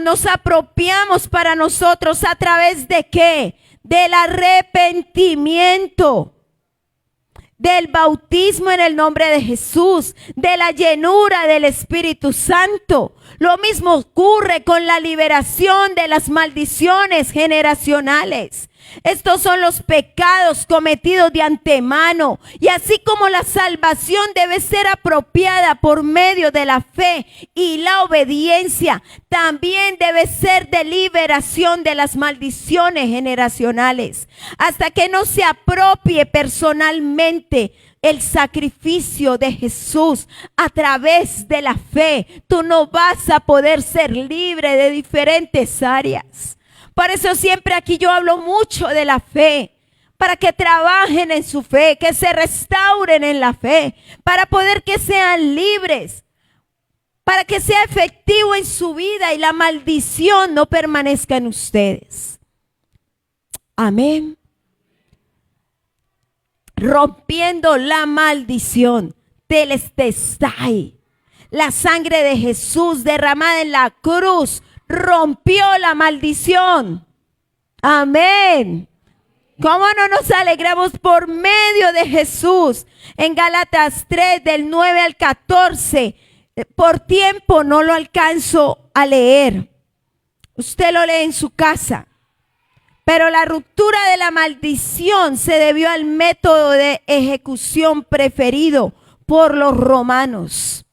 nos apropiamos para nosotros a través de ¿qué? Del arrepentimiento, del bautismo en el nombre de Jesús, de la llenura del Espíritu Santo. Lo mismo ocurre con la liberación de las maldiciones generacionales. Estos son los pecados cometidos de antemano. Y así como la salvación debe ser apropiada por medio de la fe y la obediencia, también debe ser de liberación de las maldiciones generacionales. Hasta que no se apropie personalmente el sacrificio de Jesús a través de la fe, tú no vas a poder ser libre de diferentes áreas. Por eso siempre aquí yo hablo mucho de la fe, para que trabajen en su fe, que se restauren en la fe, para poder que sean libres, para que sea efectivo en su vida y la maldición no permanezca en ustedes. Amén. Rompiendo la maldición del Telestai, la sangre de Jesús derramada en la cruz rompió la maldición. Amén. ¿Cómo no nos alegramos por medio de Jesús? En Gálatas 3, del 9 al 14, por tiempo no lo alcanzo a leer. Usted lo lee en su casa. Pero la ruptura de la maldición se debió al método de ejecución preferido por los romanos.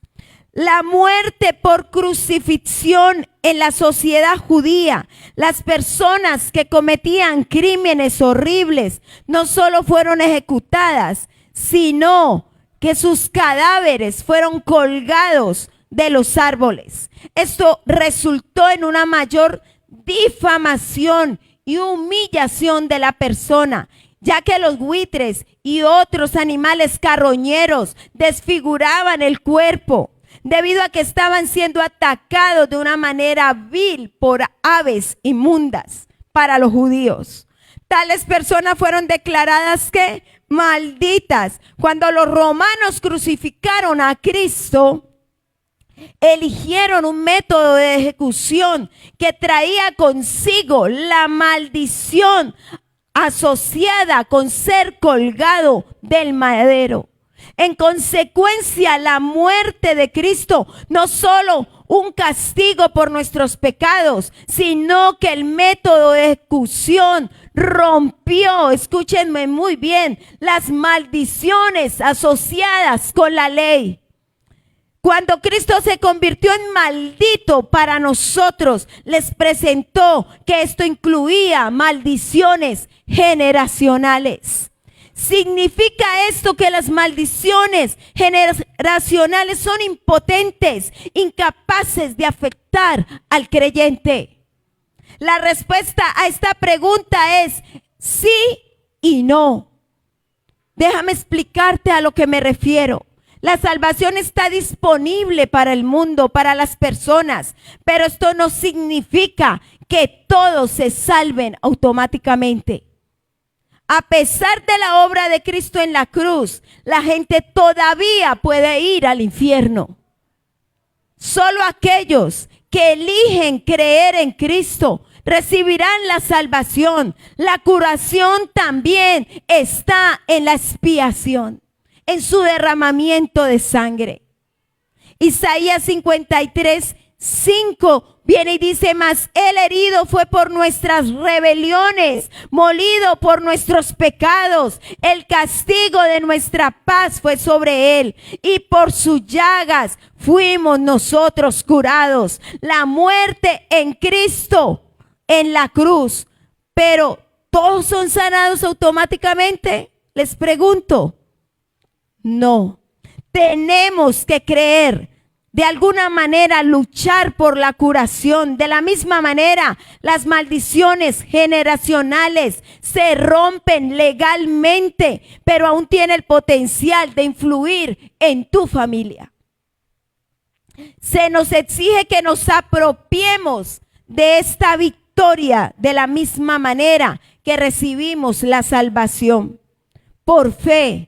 La muerte por crucifixión en la sociedad judía. Las personas que cometían crímenes horribles no solo fueron ejecutadas, sino que sus cadáveres fueron colgados de los árboles. Esto resultó en una mayor difamación y humillación de la persona, ya que los buitres y otros animales carroñeros desfiguraban el cuerpo, debido a que estaban siendo atacados de una manera vil por aves inmundas para los judíos. Tales personas fueron declaradas que malditas. Cuando los romanos crucificaron a Cristo, eligieron un método de ejecución que traía consigo la maldición asociada con ser colgado del madero. En consecuencia, la muerte de Cristo no solo un castigo por nuestros pecados, sino que el método de ejecución rompió, escúchenme muy bien, las maldiciones asociadas con la ley. Cuando Cristo se convirtió en maldito para nosotros, les presentó que esto incluía maldiciones generacionales. ¿Significa esto que las maldiciones generacionales son impotentes, incapaces de afectar al creyente? La respuesta a esta pregunta es sí y no. Déjame explicarte a lo que me refiero. La salvación está disponible para el mundo, para las personas, pero esto no significa que todos se salven automáticamente. A pesar de la obra de Cristo en la cruz, la gente todavía puede ir al infierno. Solo aquellos que eligen creer en Cristo recibirán la salvación. La curación también está en la expiación, en su derramamiento de sangre. Isaías 53:5 viene y dice: mas el herido fue por nuestras rebeliones, molido por nuestros pecados. El castigo de nuestra paz fue sobre él, y por sus llagas fuimos nosotros curados. La muerte en Cristo, en la cruz. Pero ¿todos son sanados automáticamente? Les pregunto. No, tenemos que creer, de alguna manera luchar por la curación. De la misma manera, las maldiciones generacionales se rompen legalmente, pero aún tiene el potencial de influir en tu familia. Se nos exige que nos apropiemos de esta victoria de la misma manera que recibimos la salvación, por fe.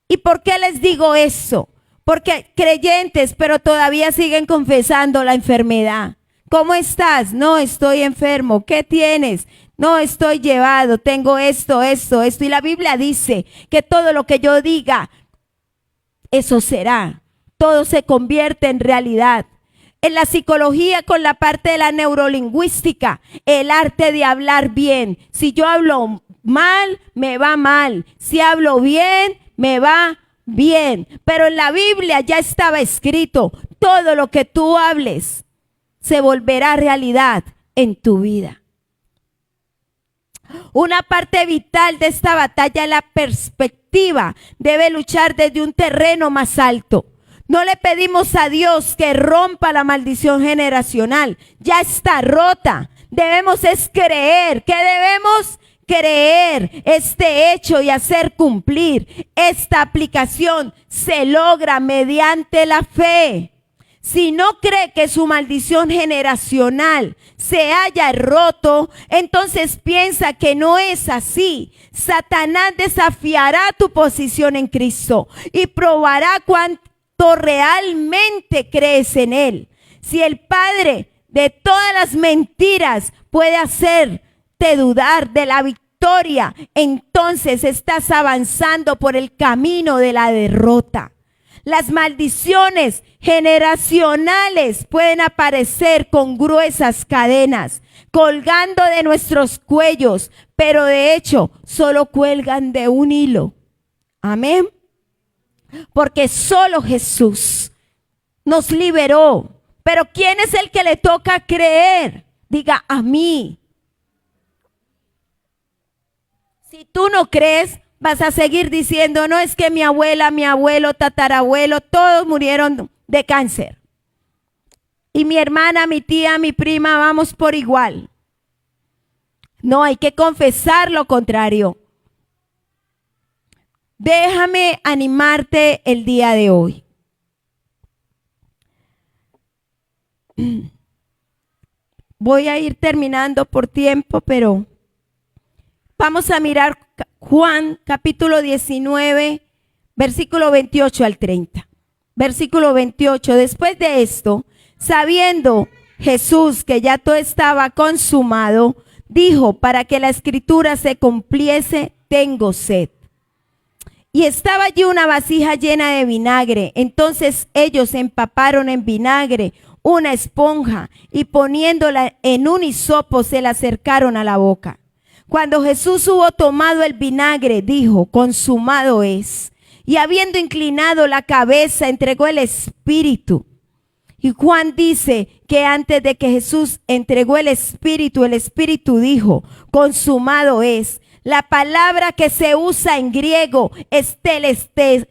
¿Y por qué les digo eso? Porque creyentes, pero todavía siguen confesando la enfermedad. ¿Cómo estás? No, estoy enfermo. ¿Qué tienes? No, estoy llevado, tengo esto. Y la Biblia dice que todo lo que yo diga, eso será. Todo se convierte en realidad. En la psicología, con la parte de la neurolingüística, el arte de hablar bien. Si yo hablo mal, me va mal. Si hablo bien, me va bien. Pero en la Biblia ya estaba escrito: todo lo que tú hables se volverá realidad en tu vida. Una parte vital de esta batalla es la perspectiva. Debe luchar desde un terreno más alto. No le pedimos a Dios que rompa la maldición generacional. Ya está rota. Debemos es creer. ¿Qué debemos? Creer este hecho y hacer cumplir. Esta aplicación se logra mediante la fe. Si no cree que su maldición generacional se haya roto, entonces piensa que no es así. Satanás desafiará tu posición en Cristo y probará cuánto realmente crees en Él. Si el Padre de todas las mentiras puede hacerte dudar de la victoria, entonces estás avanzando por el camino de la derrota. Las maldiciones generacionales pueden aparecer con gruesas cadenas, colgando de nuestros cuellos, pero de hecho solo cuelgan de un hilo. Amén. Porque solo Jesús nos liberó. Pero ¿quién es el que le toca creer? Diga, a mí. Si tú no crees, vas a seguir diciendo, no, es que mi abuela, mi abuelo, tatarabuelo, todos murieron de cáncer. Y mi hermana, mi tía, mi prima, vamos por igual. No, hay que confesar lo contrario. Déjame animarte el día de hoy. Voy a ir terminando por tiempo, pero vamos a mirar Juan capítulo 19, versículo 28 al 30. Versículo 28, después de esto, sabiendo Jesús que ya todo estaba consumado, dijo, para que la escritura se cumpliese, tengo sed. Y estaba allí una vasija llena de vinagre. Entonces ellos empaparon en vinagre una esponja y poniéndola en un hisopo se la acercaron a la boca. Cuando Jesús hubo tomado el vinagre, dijo, consumado es. Y habiendo inclinado la cabeza, entregó el espíritu. Y Juan dice que antes de que Jesús entregó el espíritu dijo, consumado es. La palabra que se usa en griego es tetelestai.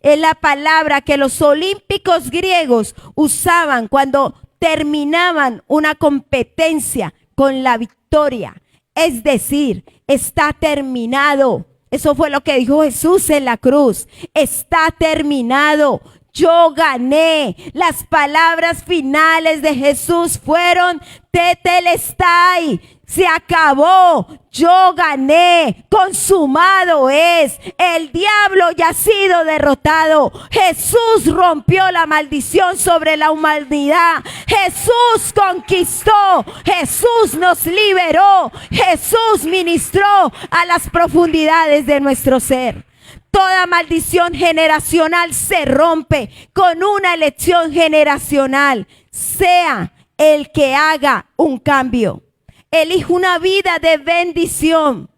Es la palabra que los olímpicos griegos usaban cuando terminaban una competencia con la victoria. Es decir, está terminado. Eso fue lo que dijo Jesús en la cruz. Está terminado. Yo gané. Las palabras finales de Jesús fueron tetelestai. Se acabó. Yo gané. Consumado es. El diablo ya ha sido derrotado. Jesús rompió la maldición sobre la humanidad. Jesús conquistó. Jesús nos liberó. Jesús ministró a las profundidades de nuestro ser. Toda maldición generacional se rompe con una elección generacional. Sea el que haga un cambio. Elige una vida de bendición.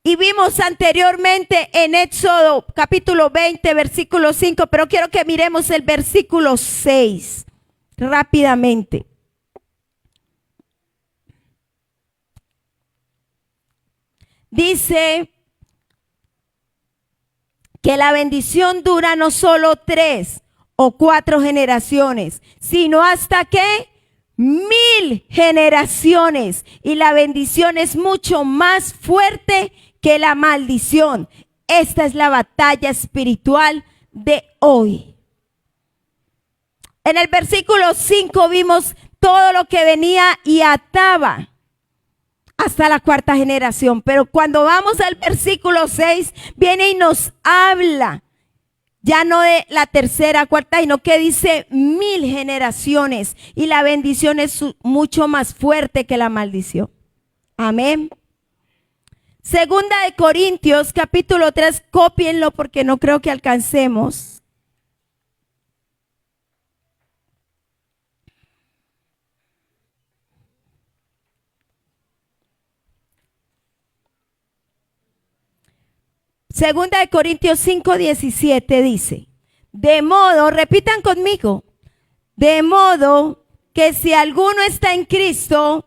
Y vimos anteriormente en Éxodo capítulo 20, versículo 5, pero quiero que miremos el versículo 6 rápidamente. Dice que la bendición dura no solo 3 o 4 generaciones, sino hasta que 1000 generaciones. Y la bendición es mucho más fuerte que la maldición. Esta es la batalla espiritual de hoy. En el versículo 5 vimos todo lo que venía y ataba hasta la 4ª generación. Pero cuando vamos al versículo 6, viene y nos habla ya no de la 3ª, 4ª, sino que dice 1000 generaciones. Y la bendición es mucho más fuerte que la maldición. Amén. Segunda de Corintios, capítulo 3, cópienlo porque no creo que alcancemos. Segunda de Corintios 5:17 dice, de modo, repitan conmigo, de modo que si alguno está en Cristo,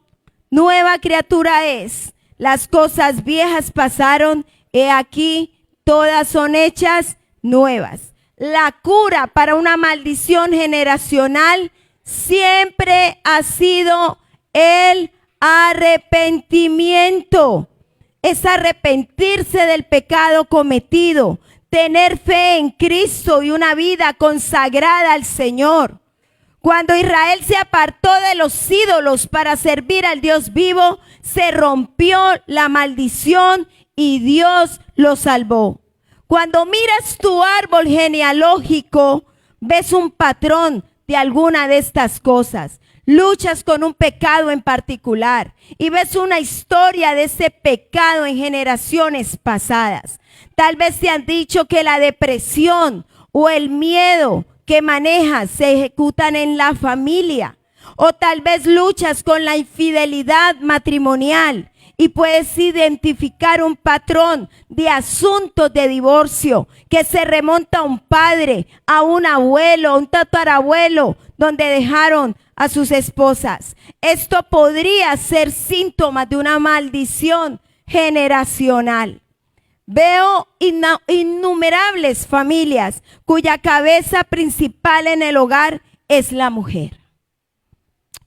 nueva criatura es. Las cosas viejas pasaron, he aquí, todas son hechas nuevas. La cura para una maldición generacional siempre ha sido el arrepentimiento. Es arrepentirse del pecado cometido, tener fe en Cristo y una vida consagrada al Señor. Cuando Israel se apartó de los ídolos para servir al Dios vivo, se rompió la maldición y Dios lo salvó. Cuando miras tu árbol genealógico, ves un patrón de alguna de estas cosas. Luchas con un pecado en particular y ves una historia de ese pecado en generaciones pasadas. Tal vez te han dicho que la depresión o el miedo que manejas se ejecutan en la familia. O tal vez luchas con la infidelidad matrimonial y puedes identificar un patrón de asuntos de divorcio que se remonta a un padre, a un abuelo, a un tatarabuelo, donde dejaron a sus esposas. Esto podría ser síntoma de una maldición generacional. Veo innumerables familias cuya cabeza principal en el hogar es la mujer,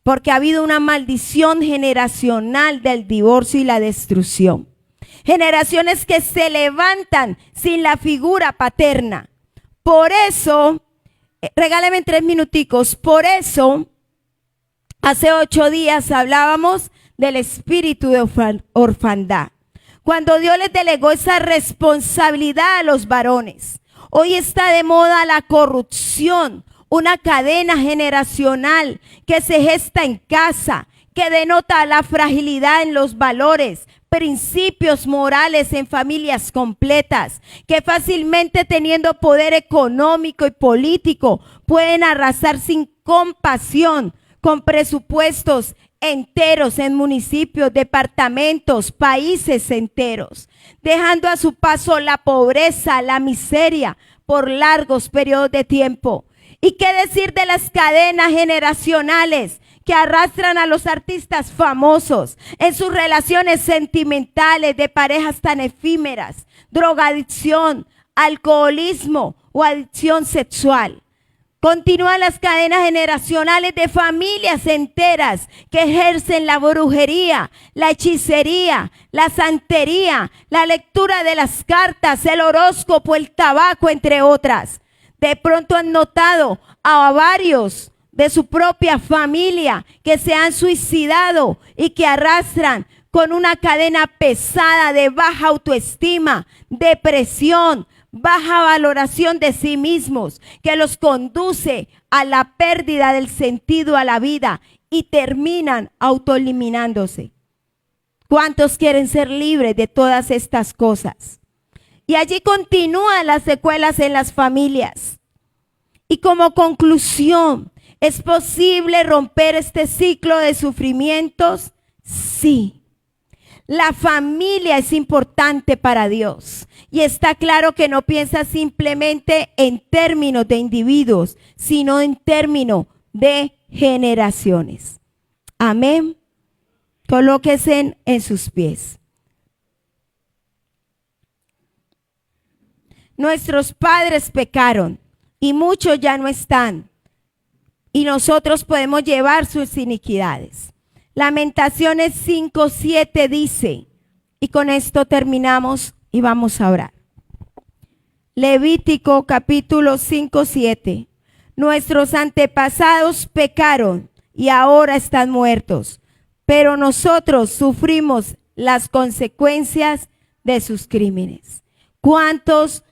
porque ha habido una maldición generacional del divorcio y la destrucción. Generaciones que se levantan sin la figura paterna. Por eso, regálame 3 minuticos, por eso, hace 8 días hablábamos del espíritu de orfandad. Cuando Dios les delegó esa responsabilidad a los varones. Hoy está de moda la corrupción, una cadena generacional que se gesta en casa, que denota la fragilidad en los valores, principios morales en familias completas, que fácilmente teniendo poder económico y político pueden arrasar sin compasión con presupuestos enteros en municipios, departamentos, países enteros, dejando a su paso la pobreza, la miseria por largos periodos de tiempo. ¿Y qué decir de las cadenas generacionales que arrastran a los artistas famosos en sus relaciones sentimentales de parejas tan efímeras, drogadicción, alcoholismo o adicción sexual? Continúan las cadenas generacionales de familias enteras que ejercen la brujería, la hechicería, la santería, la lectura de las cartas, el horóscopo, el tabaco, entre otras. De pronto han notado a varios de su propia familia que se han suicidado y que arrastran con una cadena pesada de baja autoestima, depresión, baja valoración de sí mismos, que los conduce a la pérdida del sentido a la vida y terminan autoeliminándose. ¿Cuántos quieren ser libres de todas estas cosas? Y allí continúan las secuelas en las familias. Y como conclusión, ¿es posible romper este ciclo de sufrimientos? Sí. La familia es importante para Dios. Y está claro que no piensa simplemente en términos de individuos, sino en términos de generaciones. Amén. Colóquese en sus pies. Nuestros padres pecaron y muchos ya no están. Y nosotros podemos llevar sus iniquidades. Lamentaciones 5:7 dice, y con esto terminamos y vamos a orar. Levítico capítulo 5:7. Nuestros antepasados pecaron y ahora están muertos, pero nosotros sufrimos las consecuencias de sus crímenes. ¿Cuántos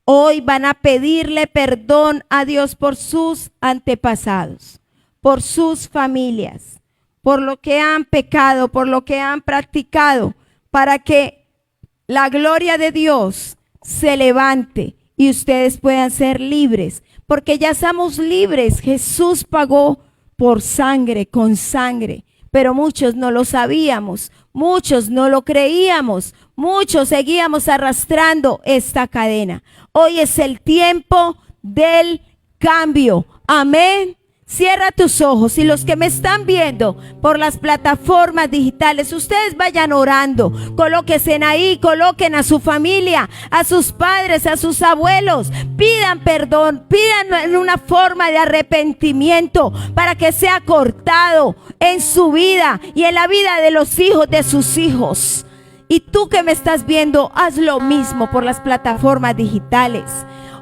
hoy van a pedirle perdón a Dios por sus antepasados, por sus familias, por lo que han pecado, por lo que han practicado, para que la gloria de Dios se levante y ustedes puedan ser libres? Porque ya somos libres. Jesús pagó por sangre, con sangre, pero muchos no lo sabíamos, muchos no lo creíamos, muchos seguíamos arrastrando esta cadena. Hoy es el tiempo del cambio. Amén. Cierra tus ojos y los que me están viendo por las plataformas digitales, ustedes vayan orando, colóquense ahí, coloquen a su familia, a sus padres, a sus abuelos, pidan perdón, pidan en una forma de arrepentimiento para que sea cortado en su vida y en la vida de los hijos de sus hijos. Y tú que me estás viendo, haz lo mismo por las plataformas digitales.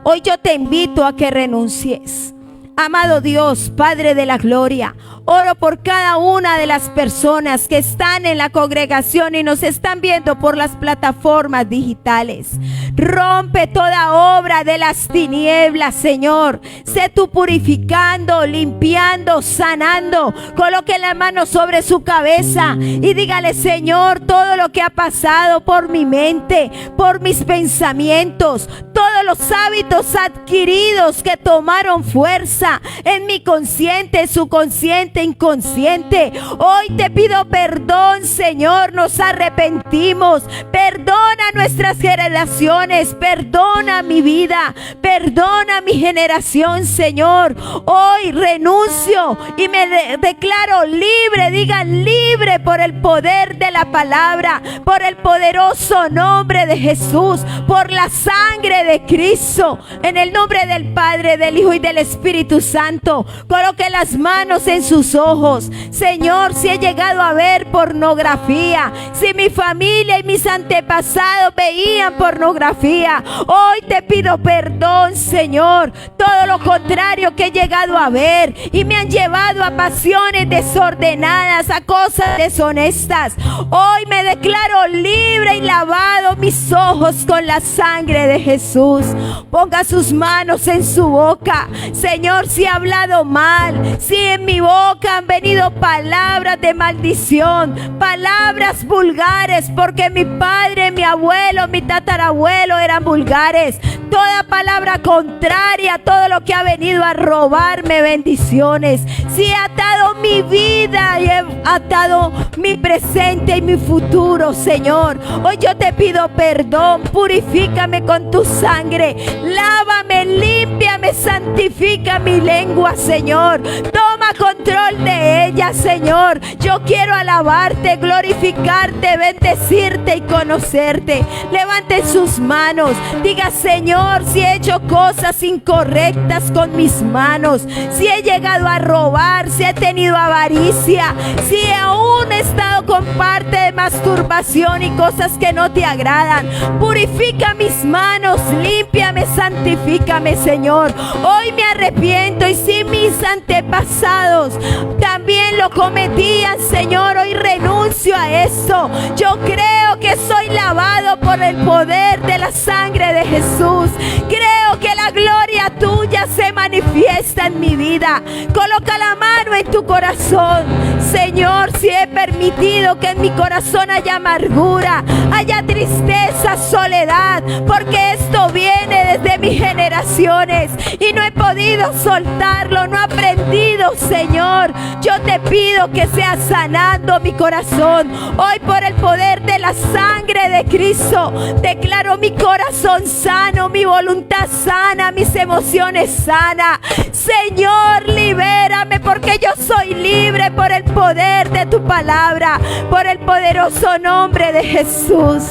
Hoy yo te invito a que renuncies. Amado Dios, Padre de la gloria, oro por cada una de las personas que están en la congregación y nos están viendo por las plataformas digitales. Rompe toda obra de las tinieblas, Señor. Sé tú purificando, limpiando, sanando. Coloque la mano sobre su cabeza y dígale: Señor, todo lo que ha pasado por mi mente, por mis pensamientos, todos los hábitos adquiridos que tomaron fuerza en mi consciente, subconsciente, inconsciente. Hoy te pido perdón, Señor. Nos arrepentimos. Perdona nuestras generaciones. Perdona mi vida. Perdona mi generación, Señor. Hoy renuncio y me declaro libre. Digan: libre por el poder de la palabra, por el poderoso nombre de Jesús, por la sangre de Cristo. En el nombre del Padre, del Hijo y del Espíritu Santo, coloque las manos en sus ojos. Señor, si he llegado a ver pornografía, si mi familia y mis antepasados veían pornografía, hoy te pido perdón, Señor. Todo lo contrario que he llegado a ver y me han llevado a pasiones desordenadas, a cosas deshonestas, hoy me declaro libre y lavado mis ojos con la sangre de Jesús. Ponga sus manos en su boca. Señor, si he hablado mal, si en mi boca han venido palabras de maldición, palabras vulgares, porque mi padre, mi abuelo, mi tatarabuelo eran vulgares. Toda palabra contraria, todo lo que ha venido a robarme bendiciones. Si he atado mi vida y he atado mi presente y mi futuro, Señor, hoy yo te pido perdón. Purifícame con tu sangre. Lávame, límpiame, santifica mi lengua, Señor. Toma control de ella, Señor. Yo quiero alabarte, glorificarte, bendecirte y conocerte. Levanten sus manos. Diga: Señor, si he hecho cosas incorrectas con mis manos, si he llegado a robar, si he tenido avaricia, si aún he estado con parte de masturbación y cosas que no te agradan, purifica mis manos, límpiame, santifícame, Señor. Hoy me arrepiento, y si mis antepasados también lo cometían, Señor, hoy renuncio a eso. Yo creo que soy lavado por el poder de la sangre de Jesús. Creo que la gloria tuya se manifiesta en mi vida. Coloca la mano en tu corazón. Señor, si he permitido que en mi corazón haya amargura, haya tristeza, soledad, porque esto viene desde mis generaciones y no he podido soltarlo, no he aprendido, Señor. Yo te pido que seas sanando mi corazón. Hoy, por el poder de la sangre de Cristo, declaro mi corazón sano, mi voluntad sana, mis emociones sanas. Señor, libérame, porque yo soy libre por el poder de tu palabra, por el poderoso nombre de Jesús.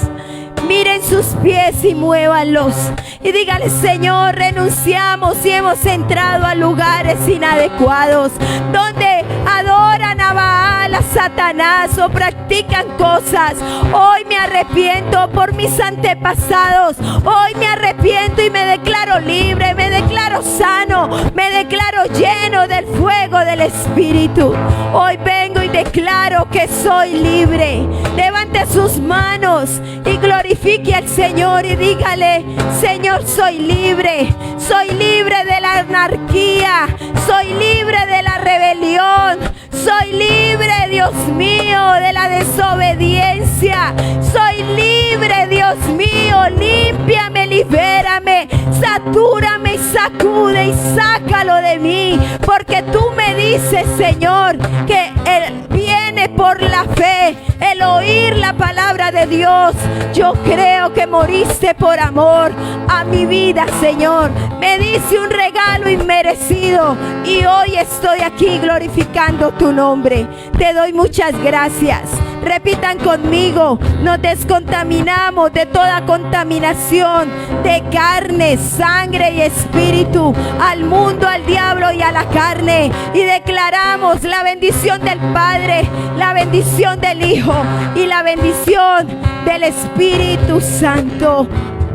Miren sus pies y muévanlos y dígale: Señor, renunciamos y hemos entrado a lugares inadecuados donde adoran a Baal, a Satanás, o practican cosas. Hoy me arrepiento por mis antepasados. Hoy me arrepiento y me declaro libre, me declaro sano, me declaro lleno del fuego del Espíritu. Hoy vengo y declaro que soy libre. Levante sus manos y glorifique al Señor y dígale: Señor, soy libre de la anarquía, soy libre de la rebelión, soy libre, Dios mío, de la desobediencia, soy libre, Dios mío. Límpiame, libérame, satúrame y sacude y sácalo de mí, porque tú me dices, Señor, que viene por la fe, el oír la palabra de Dios. Yo creo que moriste por amor a mi vida, Señor. Me diste un regalo inmerecido y hoy estoy aquí glorificando tu nombre. Te doy muchas gracias. Repitan conmigo: nos descontaminamos de toda contaminación de carne, sangre y espíritu, al mundo, al diablo y a la carne, y declaramos la bendición del Padre, la bendición del Hijo y la bendición del Espíritu Santo.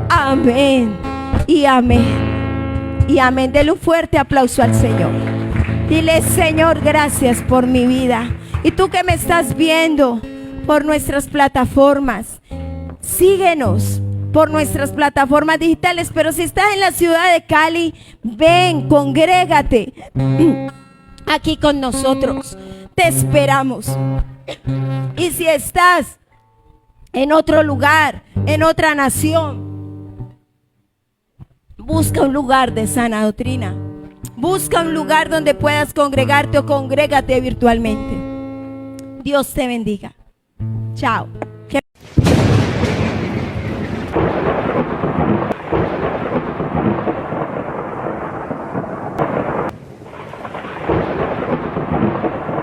Amén y amén y amén. Dele un fuerte aplauso al Señor. Dile: Señor, gracias por mi vida. Y tú que me estás viendo por nuestras plataformas, síguenos, por nuestras plataformas digitales. Pero si estás en la ciudad de Cali, ven, congrégate aquí con nosotros. Te esperamos. Y si estás en otro lugar, en otra nación, busca un lugar de sana doctrina. Busca un lugar donde puedas congregarte o congrégate virtualmente. Dios te bendiga. Chao.